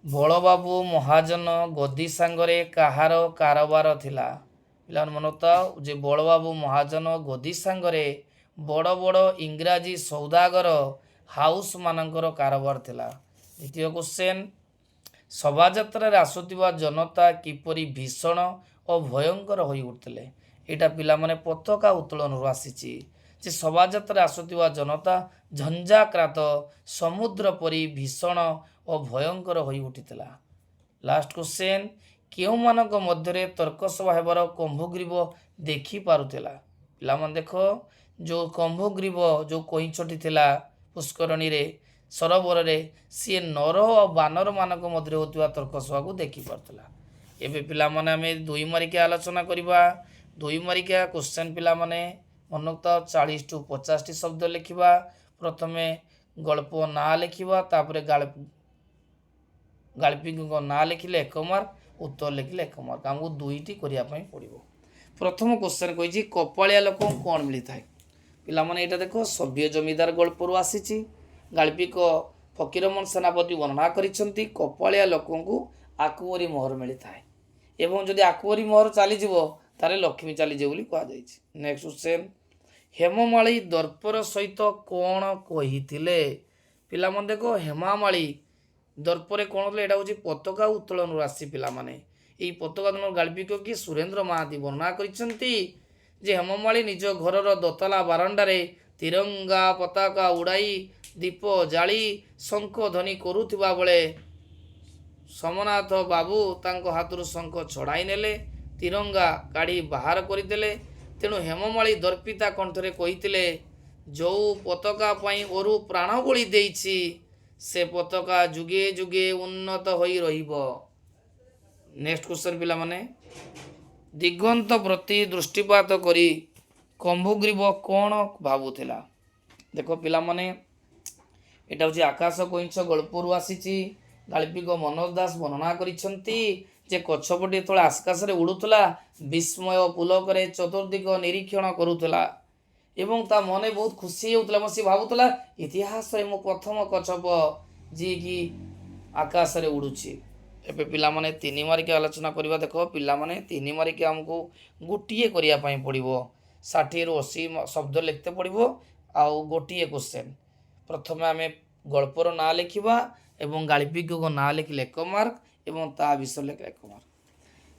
ବଳବାବୁ ମହାଜନ ଗଦି ସାଙ୍ଗରେ କାହାର କାରବାର ଥିଲା? ପିଲାମାନେ ମନୋତାଅ ଯେ ବଳବାବୁ ମହାଜନ ଗଦି ସାଙ୍ଗରେ ବଡ଼ ବଡ଼ ଇଂରାଜୀ ସୌଦାଗର ହାଉସ୍ ମାନଙ୍କର କାରବାର ଥିଲା। ଦ୍ୱିତୀୟ କ୍ୱେଶ୍ଚନ୍, ଶୋଭାଯାତ୍ରାରେ ଆସୁଥିବା ଜନତା କିପରି ଭୀଷଣ ଓ ଭୟଙ୍କର ହୋଇ ଉଠୁଥିଲେ? ଏଇଟା ପିଲାମାନେ ପତାକା ଉତ୍ତୋଳନରୁ ଆସିଛି ଯେ ଶୋଭାଯାତ୍ରାରେ ଆସୁଥିବା ଜନତା ଝଞ୍ଜାକ୍ରାନ୍ତ ସମୁଦ୍ର ପରି ଭୀଷଣ ଓ ଭୟଙ୍କର ହୋଇ ଉଠିଥିଲା। ଲାଷ୍ଟ କ୍ୱେଶ୍ଚନ୍, କେଉଁମାନଙ୍କ ମଧ୍ୟରେ ତର୍କସଭା ହେବାର କମ୍ଭଗ୍ରୀବ ଦେଖିପାରୁଥିଲା? ପିଲାମାନେ ଦେଖ, ଯେଉଁ କମ୍ଭଗ୍ରୀବ ଯେଉଁ କଇଁଛଟି ଥିଲା ପୁଷ୍କରଣୀରେ ସରୋବରରେ, ସିଏ ନର ଓ ବାନର ମାନଙ୍କ ମଧ୍ୟରେ ହେଉଥିବା ତର୍କସଭାକୁ ଦେଖିପାରୁଥିଲା। ଏବେ ପିଲାମାନେ ଆମେ 2 ମାର୍କିଆ ଆଲୋଚନା କରିବା। 2 ମାର୍କିଆ କ୍ୱେଶ୍ଚନ୍ ପିଲାମାନେ ମନୋତାଅ 40 ରୁ 50ଟି ଶବ୍ଦ ଲେଖିବା। ପ୍ରଥମେ ଗଳ୍ପ ନାଁ ଲେଖିବା, ତାପରେ ଗାଳ୍ପିକଙ୍କ ନାଁ ଲେଖିଲେ 1 ମାର୍କ, ଉତ୍ତର ଲେଖିଲେ 1 ମାର୍କ। ଆମକୁ 2ଟି କରିବା ପାଇଁ ପଡ଼ିବ। ପ୍ରଥମ କ୍ୱେଶ୍ଚନ୍ କହିଛି, କପାଳିଆ ଲୋକଙ୍କୁ କ'ଣ ମିଳିଥାଏ? ପିଲାମାନେ ଏଇଟା ଦେଖ, ସଭ୍ୟ ଜମିଦାର ଗଳ୍ପରୁ ଆସିଛି। ଗାଳ୍ପିକ ଫକୀରମୋହନ ସେନାପତି ବର୍ଣ୍ଣନା କରିଛନ୍ତି କପାଳିଆ ଲୋକଙ୍କୁ ଆକୁବରୀ ମୋହର ମିଳିଥାଏ, ଏବଂ ଯଦି ଆକୁବରୀ ମୋହର ଚାଲିଯିବ ତାହେଲେ ଲକ୍ଷ୍ମୀ ଚାଲିଯିବ ବୋଲି କୁହାଯାଇଛି। ନେକ୍ସଟ କ୍ୱେଶ୍ଚନ୍, ହେମମାଳୀ ଦର୍ପର ସହିତ କ'ଣ କହିଥିଲେ? ପିଲାମାନେ ଦେଖ, ହେମାମାଳୀ ଦର୍ପରେ କ'ଣ ଥିଲେ? ଏଇଟା ହେଉଛି ପତାକା ଉତ୍ତୋଳନରୁ ଆସିଛି। ପିଲାମାନେ ଏହି ପତାକା ଉତ୍ତୋଳନ ଗାଳ୍ପିକ କିଏ? ସୁରେନ୍ଦ୍ର ମହାନ୍ତି ବର୍ଣ୍ଣନା କରିଛନ୍ତି ଯେ ହେମମାଳୀ ନିଜ ଘରର ଦୋତାଲା ବାରଣ୍ଡାରେ ତିରଙ୍ଗା ପତାକା ଉଡ଼ାଇ ଦୀପ ଜାଳି ଶଙ୍ଖ ଧ୍ୱନି କରୁଥିବା ବେଳେ ସୋମନାଥ ବାବୁ ତାଙ୍କ ହାତରୁ ଶଙ୍ଖ ଛଡ଼ାଇ ନେଲେ, ତିରଙ୍ଗା କାଢ଼ି ବାହାର କରିଦେଲେ। ତେଣୁ ହେମମାଳୀ ଦର୍ପିତା କଣ୍ଠରେ କହିଥିଲେ, ଯେଉଁ ପତାକା ପାଇଁ ଅରୁ ପ୍ରାଣ ବଳି ଦେଇଛି ସେ ପତାକା ଯୁଗେ ଯୁଗେ ଉନ୍ନତ ହୋଇ ରହିବ। ନେକ୍ସଟ କ୍ୱେଶ୍ଚନ୍ ପିଲାମାନେ, ଦିଗନ୍ତ ପ୍ରତି ଦୃଷ୍ଟିପାତ କରି କମ୍ଭଗ୍ରୀବ କ'ଣ ଭାବୁଥିଲା? ଦେଖ ପିଲାମାନେ, ଏଇଟା ହେଉଛି ଆକାଶ କଇଁଛ ଗଳ୍ପରୁ ଆସିଛି। ଗାଳ୍ପିକ ମନୋଜ ଦାସ ବର୍ଣ୍ଣନା କରିଛନ୍ତି ଯେ କଛପଟି ଯେତେବେଳେ ଆକାଶରେ ଉଡ଼ୁଥିଲା ବିସ୍ମୟ ପୁଲକରେ ଚତୁର୍ଦିଗ ନିରୀକ୍ଷଣ କରୁଥିଲା ଏବଂ ତା ମନେ ବହୁତ ଖୁସି ହେଉଥିଲା ଏବଂ ସେ ଭାବୁଥିଲା ଇତିହାସରେ ମୁଁ ପ୍ରଥମ କଛପ ଯିଏକି ଆକାଶରେ ଉଡ଼ୁଛି। ଏବେ ପିଲାମାନେ 3 ମାର୍କିଆ ଆଲୋଚନା କରିବା। ଦେଖ ପିଲାମାନେ 3 ମାର୍କିଆ ଆମକୁ ଗୋଟିଏ କରିବା ପାଇଁ ପଡ଼ିବ। 60 ରୁ 80 ଶବ୍ଦ ଲେଖିତେ ପଡ଼ିବ ଆଉ ଗୋଟିଏ କ୍ୱେଶ୍ଚନ୍। ପ୍ରଥମେ ଆମେ ଗଳ୍ପର ନାଁ ଲେଖିବା ଏବଂ ଗାଳ୍ପିକଙ୍କ ନାଁ ଲେଖିଲେ 1 ମାର୍କ ଏବଂ ତା ବିଷୟ ଲେଖିଲେ 1 ମାର୍କ।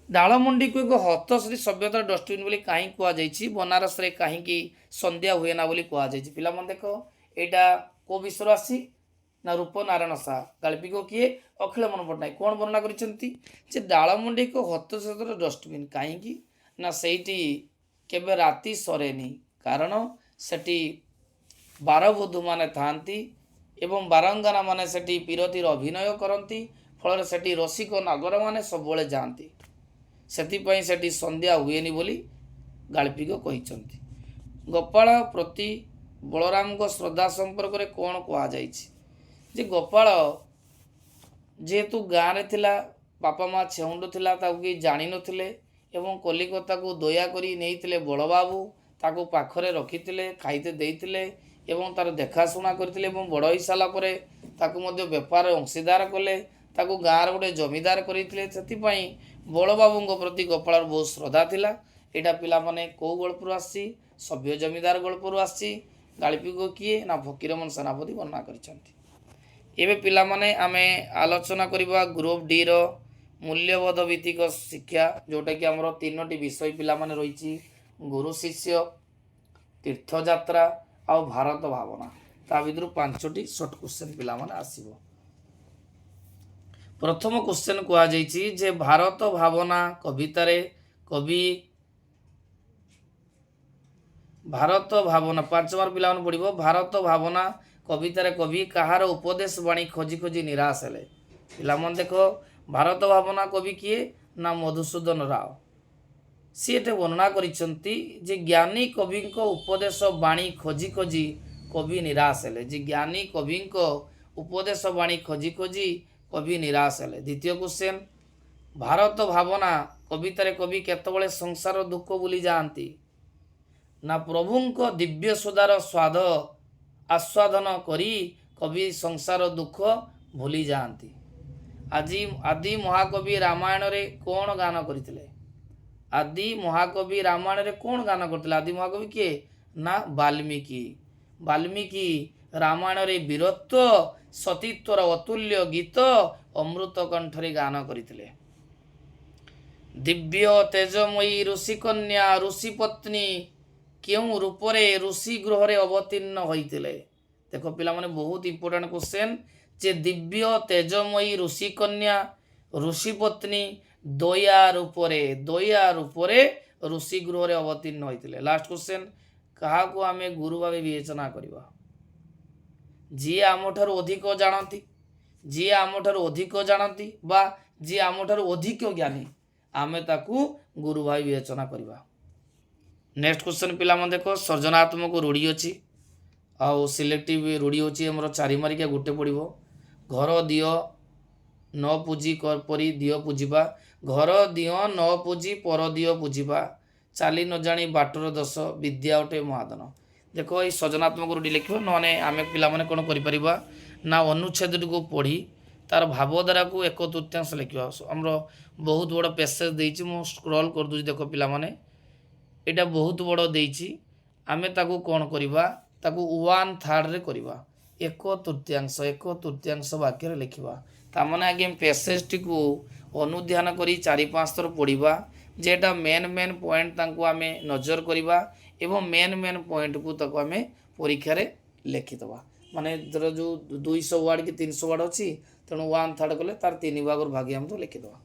ଡାଳମଣ୍ଡିକୁ ଏକ ହସ୍ତଶ୍ରୀ ସଭ୍ୟତାର ଡଷ୍ଟବିନ୍ ବୋଲି କାହିଁ କୁହାଯାଇଛି? ବନାରସରେ କାହିଁକି ସନ୍ଧ୍ୟା ହୁଏ ନା ବୋଲି କୁହାଯାଇଛି? ପିଲାମାନେ ଦେଖ, ଏଇଟା କେଉଁ ବିଷୟରୁ ଆସିଛି? ନା ରୂପନାରାୟଣ ସାହା। ଗାଳ୍ପିକ କିଏ? ଅଖିଳମୋହନ ପଟ୍ଟନାୟକ। କ'ଣ ବର୍ଣ୍ଣନା କରିଛନ୍ତି? ଯେ ଡାଳମୁଣ୍ଡି ଏକ ହତଶେଷର ଡଷ୍ଟବିନ୍। କାହିଁକି? ନା ସେଇଠି କେବେ ରାତି ସରେନି, କାରଣ ସେଠି ବାରବଧୂମାନେ ଥାଆନ୍ତି ଏବଂ ବାରଙ୍ଗାନାମାନେ ସେଠି ପିରତିର ଅଭିନୟ କରନ୍ତି। ଫଳରେ ସେଠି ରସିକ ନାଗରମାନେ ସବୁବେଳେ ଯାଆନ୍ତି। ସେଥିପାଇଁ ସେଠି ସନ୍ଧ୍ୟା ହୁଏନି ବୋଲି ଗାଳ୍ପିକ କହିଛନ୍ତି। ଗୋପାଳ ପ୍ରତି ବଳରାମଙ୍କ ଶ୍ରଦ୍ଧା ସମ୍ପର୍କରେ କ'ଣ କୁହାଯାଇଛି? ଯେ ଗୋପାଳ ଯେହେତୁ ଗାଁରେ ଥିଲା, ବାପା ମା ଛେଉଣ୍ଡ ଥିଲା, ତାକୁ କେହି ଜାଣିନଥିଲେ ଏବଂ କଲିକତାକୁ ଦୟାକରି ନେଇଥିଲେ ବଳବାବୁ, ତାକୁ ପାଖରେ ରଖିଥିଲେ, ଖାଇତେ ଦେଇଥିଲେ ଏବଂ ତାର ଦେଖାଶୁଣା କରିଥିଲେ ଏବଂ ବଡ଼ ହୋଇସାରିଲା ପରେ ତାକୁ ମଧ୍ୟ ବେପାରରେ ଅଂଶୀଦାର କଲେ, ତାକୁ ଗାଁର ଗୋଟେ ଜମିଦାର କରିଥିଲେ। ସେଥିପାଇଁ ବଳବାବୁଙ୍କ ପ୍ରତି ଗୋପାଳର ବହୁତ ଶ୍ରଦ୍ଧା ଥିଲା। ଏଇଟା ପିଲାମାନେ କେଉଁ ଗଳ୍ପରୁ ଆସିଛି? ସଭ୍ୟ ଜମିଦାର ଗଳ୍ପରୁ ଆସିଛି। ଗାଳ୍ପିକ କିଏ? ନା ଫକୀରମୋହନ ସେନାପତି ବର୍ଣ୍ଣନା କରିଛନ୍ତି। ଏବେ ପିଲାମାନେ ଆମେ ଆଲୋଚନା କରିବା ଗ୍ରୁପ୍ ଡିର ମୂଲ୍ୟବୋଧ ଭିତ୍ତିକ ଶିକ୍ଷା, ଯେଉଁଟାକି ଆମର 3ଟି ବିଷୟ ପିଲାମାନେ ରହିଛି। ଗୁରୁ ଶିଷ୍ୟ, ତୀର୍ଥଯାତ୍ରା ଆଉ ଭାରତ ଭାବନା। ତା ଭିତରୁ 5ଟି ସର୍ଟ କ୍ୱେଶ୍ଚନ୍ ପିଲାମାନେ ଆସିବ। ପ୍ରଥମ କ୍ୱେଶ୍ଚନ୍ କୁହାଯାଇଛି ଯେ ଭାରତ ଭାବନା କବିତାରେ କବି ଭାରତ ଭାବନା 5 ମାର୍କ ପିଲାମାନେ ପଡ଼ିବ। ଭାରତ ଭାବନା କବିତାରେ କବି କାହାର ଉପଦେଶ ବାଣୀ ଖୋଜି ଖୋଜି ନିରାଶ ହେଲେ? ପିଲାମାନେ ଦେଖ, ଭାରତ ଭାବନା କବି କିଏ? ନା ମଧୁସୂଦନ ରାଓ। ସିଏ ଏଠି ବର୍ଣ୍ଣନା କରିଛନ୍ତି ଯେ ଜ୍ଞାନୀ କବିଙ୍କ ଉପଦେଶ ବାଣୀ ଖୋଜି ଖୋଜି କବି ନିରାଶ ହେଲେ। ଯେ ଜ୍ଞାନୀ କବିଙ୍କ ଉପଦେଶ ବାଣୀ ଖୋଜି ଖୋଜି କବି ନିରାଶ ହେଲେ। ଦ୍ୱିତୀୟ କ୍ୱେଶ୍ଚନ୍, ଭାରତ ଭାବନା କବିତାରେ କବି କେତେବେଳେ ସଂସାର ଦୁଃଖ ଭୁଲି ଯାଆନ୍ତି? ନା ପ୍ରଭୁଙ୍କ ଦିବ୍ୟ ସୁଧାର ସ୍ୱାଦ ଆସ୍ୱାଦନ କରି କବି ସଂସାର ଦୁଃଖ ଭୁଲି ଯାଆନ୍ତି। ଆଦି ମହାକବି ରାମାୟଣରେ କ'ଣ ଗାନ କରିଥିଲେ? ଆଦି ମହାକବି ରାମାୟଣରେ କ'ଣ ଗାନ କରିଥିଲେ? ଆଦି ମହାକବି କିଏ? ନା ବାଲ୍ମୀକି। ବାଲ୍ମୀକି ରାମାୟଣରେ ବୀରତ୍ୱ ସତୀତ୍ୱର ଅତୁଲ୍ୟ ଗୀତ ଅମୃତ କଣ୍ଠରେ ଗାନ କରିଥିଲେ। ଦିବ୍ୟ ତେଜମୟୀ ଋଷିକନ୍ୟା ଋଷିପତ୍ନୀ କେଉଁ ରୂପରେ ଋଷି ଗୃହରେ ଅବତୀର୍ଣ୍ଣ ହୋଇଥିଲେ? ଦେଖ ପିଲାମାନେ, ବହୁତ ଇମ୍ପୋର୍ଟାଣ୍ଟ କ୍ୱେଶ୍ଚନ୍। ଯେ ଦିବ୍ୟ ତେଜମୟୀ ଋଷିକନ୍ୟା ଋଷିପତ୍ନୀ ଦୟା ରୂପରେ ଋଷି ଗୃହରେ ଅବତୀର୍ଣ୍ଣ ହୋଇଥିଲେ। ଲାଷ୍ଟ କ୍ୱେଶ୍ଚନ୍, କାହାକୁ ଆମେ ଗୁରୁ ଭାବେ ବିବେଚନା କରିବା? ଯିଏ ଆମଠାରୁ ଅଧିକ ଜାଣନ୍ତି ବା ଯିଏ ଆମଠାରୁ ଅଧିକ ଜ୍ଞାନୀ, ଆମେ ତାକୁ ଗୁରୁ ଭାବେ ବିବେଚନା କରିବା। ନେକ୍ସଟ କ୍ୱେଶ୍ଚନ୍ ପିଲାମାନେ ଦେଖ, ସର୍ଜନାତ୍ମକ ରୂଢ଼ି ଅଛି ଆଉ ସିଲେକ୍ଟିଭ ରୂଢ଼ି ଅଛି ଆମର 4 ମାର୍କିଆ ଗୋଟେ ପଡ଼ିବ। ଘର ଦିଅ ନ ପୂଜି ପରି ଦିଅ ପୂଜିବା, ଘର ଦିଅ ନ ପୂଜି ପର ଦିଅ ପୂଜିବା, ଚାଲି ନ ଜାଣି ବାଟର ଦୋଷ, ବିଦ୍ୟା ଅଟେ ମହାଧନ। ଦେଖ, ଏଇ ସର୍ଜନାତ୍ମକ ରୂଢ଼ି ଲେଖିବ, ନହେଲେ ଆମେ ପିଲାମାନେ କ'ଣ କରିପାରିବା ନା ଅନୁଚ୍ଛେଦଟିକୁ ପଢ଼ି ତାର ଭାବଧାରାକୁ 1/3 ଲେଖିବା। ଆମର ବହୁତ ବଡ଼ ପେସେଜ ଦେଇଛି, ମୁଁ ସ୍କ୍ରଲ୍ କରିଦେଉଛି। ଦେଖ ପିଲାମାନେ, ଏଇଟା ବହୁତ ବଡ଼ ଦେଇଛି, ଆମେ ତାକୁ କ'ଣ କରିବା? ତାକୁ 1/3ରେ କରିବା। 1/3 ବାକ୍ୟରେ ଲେଖିବା। ତାମାନେ ଆଜ୍ଞା ପେସେଜଟିକୁ ଅନୁଧ୍ୟାନ କରି 4-5 ଥର ପଢ଼ିବା, ଯେ ଏଇଟା ମେନ୍ ପଏଣ୍ଟ ତାଙ୍କୁ ଆମେ ନଜର କରିବା ଏବଂ ମେନ୍ ପଏଣ୍ଟକୁ ତାକୁ ଆମେ ପରୀକ୍ଷାରେ ଲେଖିଦେବା। ମାନେ ଧର ଯେଉଁ 200 ୱାର୍ଡ଼ କି 300 ୱାର୍ଡ଼ ଅଛି, ତେଣୁ 1/3 କଲେ ତାର 3 ଭାଗରୁ ଭାଗି ଆମେ ତ ଲେଖିଦେବା।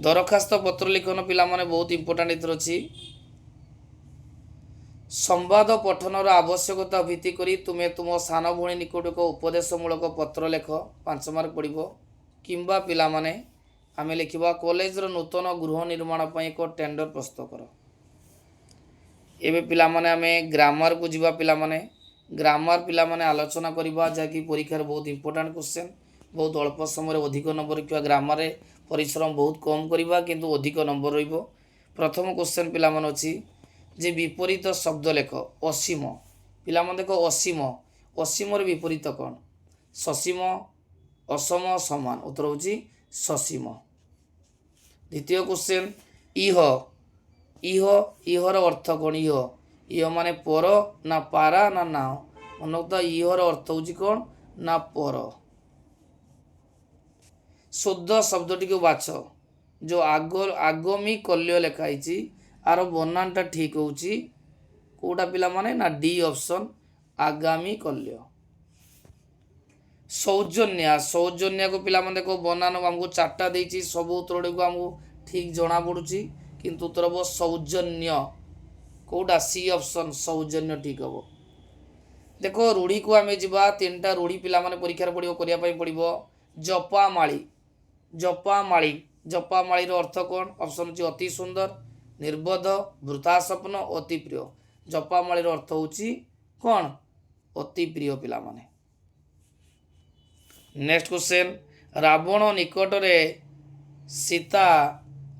ଦରଖାସ୍ତ ପତ୍ର ଲିଖନ ପିଲାମାନେ ବହୁତ ଇମ୍ପୋର୍ଟାଣ୍ଟ ଏଥିରେ ଅଛି। ସମ୍ବାଦ ପଠନର ଆବଶ୍ୟକତା ଭିତ୍ତି କରି ତୁମେ ତୁମ ସାନ ଭଉଣୀ ନିକଟକୁ ଏକ ଉପଦେଶମୂଳକ ପତ୍ର ଲେଖ, 5 ମାର୍କ ପଡ଼ିବ। କିମ୍ବା ପିଲାମାନେ ଆମେ ଲେଖିବା କଲେଜର ନୂତନ ଗୃହ ନିର୍ମାଣ ପାଇଁ ଏକ ଟେଣ୍ଡର ପ୍ରସ୍ତୁତ କର। ଏବେ ପିଲାମାନେ ଆମେ ଗ୍ରାମାରକୁ ଯିବା। ଗ୍ରାମାର ପିଲାମାନେ ଆଲୋଚନା କରିବା, ଯାହାକି ପରୀକ୍ଷାରେ ବହୁତ ଇମ୍ପୋର୍ଟାଣ୍ଟ କ୍ୱେଶ୍ଚନ୍। ବହୁତ ଅଳ୍ପ ସମୟରେ ଅଧିକ ନମ୍ବର ରଖିବା। ଗ୍ରାମାରରେ ପରିଶ୍ରମ ବହୁତ କମ୍ କରିବା, କିନ୍ତୁ ଅଧିକ ନମ୍ବର ରହିବ। ପ୍ରଥମ କ୍ୱେଶ୍ଚନ୍ ପିଲାମାନେ ଅଛି ଯେ ବିପରୀତ ଶବ୍ଦ ଲେଖ। ଅସୀମ। ପିଲାମାନେ ଦେଖ, ଅସୀମର ବିପରୀତ କ'ଣ? ସସୀମ, ଅସମ, ସମାନ। ଉତ୍ତର ହେଉଛି ସସୀମ। ଦ୍ୱିତୀୟ କ୍ୱେଶ୍ଚନ୍, ଇହର ଅର୍ଥ କ'ଣ? ଇହ ମାନେ ପର ନା ପାରା ନା ନାଁ? ମନେରଖ, ଇହର ଅର୍ଥ ହେଉଛି କ'ଣ? ନା ପର। ଶୁଦ୍ଧ ଶବ୍ଦଟିକୁ ବାଛ। ଯେଉଁ ଆଗାମୀ କଲ୍ୟ ଲେଖା ହେଇଛି, ଆର ବନାନଟା ଠିକ୍ ହେଉଛି କେଉଁଟା ପିଲାମାନେ? ନା ଡି ଅପସନ୍, ଆଗାମୀ କଲ୍ୟ। सौजन्या सौजन्या को पिला देखो बनान आमको चार्टा देती सब उत्तर गुड़िक आमको ठीक जना पड़ुची किंतु उत्तर हम सौजन्य कौटा सी ऑप्शन सौजन्य ठीक हम। देखो रूढ़ी को आम जा तीन टा रूढ़ी पिला परीक्षा पड़ो करने पड़ो जपामाली जपामाली जपामालीर अर्थ कौन ऑप्शन हो अति सुंदर निर्बोध वृथा स्वप्न अति प्रिय जपामालीर अर्थ हूँ कौन अति प्रिय पिला माने। नेक्स्ट क्वेश्चन रावण निकट रे सीता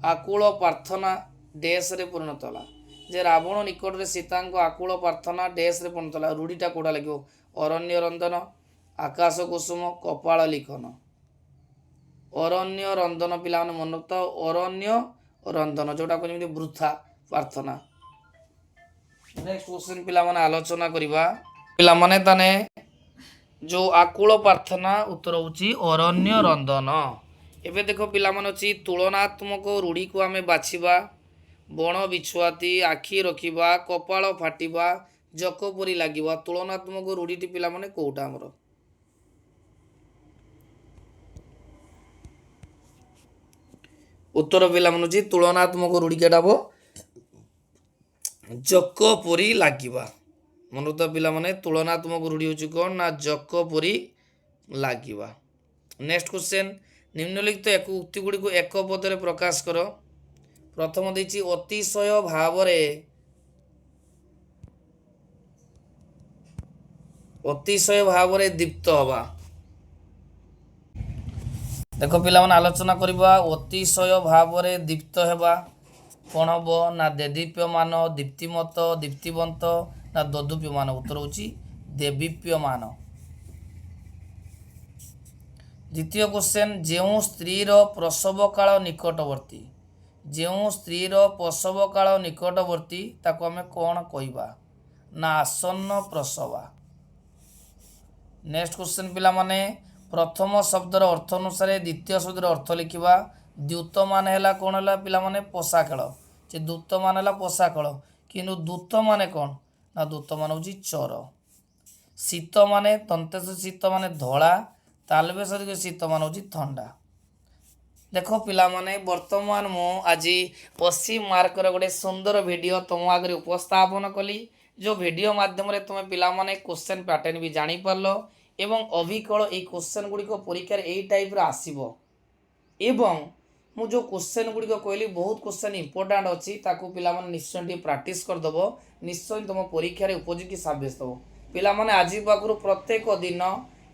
आकुल प्रार्थना डैश रे परिणत होला जे रावण निकट रे सीता आकुल प्रार्थना डैश रे परिणत होला रूढ़ीटा कोड़ा लगे अरण्य रंदन आकाश कुसुम कपाल लिखन अरण्य रंदन पिला मन रखता अरण्य रंदन जोटा कहते वृथा प्रार्थना। नेक्स्ट क्वेश्चन पिला आलोचना करवा पिला माने ताने जो आकुल प्रार्थना उत्तर होची अरण्य रंदन। एबे देखो पिला मन अछि तुलनात्मक रूढ़ी को आमे बाछिबा बण बिछुआती आखि रखिबा कपाल फाटिबा जकपुरी लागिबा तुलनात्मक रूढ़ीटी पिला माने कोउटा हमर उत्तर पिला मन अछि तुलनात्मक रूढ़ी केटा हो जकपुरी लागिबा मन तो पिला माने तुलनात्मक रूढ़ी होची कोन ना जकपुरी लागिबा। नेक्स्ट क्वेश्चन निम्नलिखित एक उक्ति गुड़ी को एक पदरे प्रकाश कर। प्रथम देछि अतिशय भावरे दीप्त हवा देखो पिला माने आलोचना करबा अतिशय भावरे दीप्त हेबा कौन हम ना देदीप्यमान दीप्तिमत दीप्तिवंत ना ददुप्यमान उत्तर होची देवीप्यमान। द्वितीय क्वेश्चन जो स्त्रीर प्रसव काल निकटवर्ती जो स्त्रीर प्रसव काल निकटवर्ती ताको आमे कौन कहबा ना आसन्न प्रसवा। नेक्स्ट क्वेश्चन पिला माने प्रथम शब्दर अर्थ अनुसार द्वितीय शब्दर अर्थ लिखिबा द्यूत मान है कौन है पिला माने पोषाकल जे दूत मान है पोषाकल किंतु दूत माने कौन ना दूत मान हूँ चर शीत माने तंतेश शीत माने धला तालबेश शीत मान हूँ थंडा। देखो पिला माने वर्तमान मु आज 80 मार्कर गोटे सुंदर वीडियो तुम आगे उपस्थापन कली जो वीडियो माध्यम रे तुम पिला माने क्वेश्चन पैटर्न भी जानी पारलो एवं अभिकल ये क्वेश्चन गुड़िक परीक्षा यही टाइप आसब एवं मु जो क्वेश्चन गुड़िक कहली बहुत क्वेश्चन इंपोर्टाट अच्छी ताकू पिला माने निश्चय टी प्रैक्टिस करदब निश्चय तुम परीक्षा उपयोगी साब्यस्त हो। पिला माने आज पाखु प्रत्येक दिन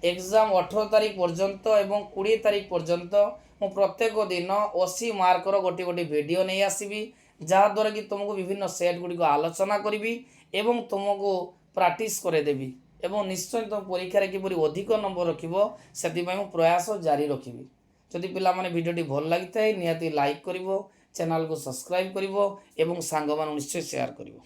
एग्जाम 18 तारीख पर्यंत एवं 20 तारीख पर्यंत मु प्रत्येक दिन 80 मार्कर गोटे गोटे वीडियो नहीं आसबि जहाद्वारा कि तुमको विभिन्न सेट गुड़िक आलोचना करी एवं तुमको प्रैक्टिस करदेवी एवं निश्चय तुम परीक्षा किपरि अधिक नंबर रखिबो सेतिपय मु प्रयास जारी रखिबि। जदि पिला माने वीडियोटी भल लागिथाय निहाती लाइक करिवो चैनल को सब्सक्राइब करिवो एवं सांग मान निश्चय शेयर करिवो।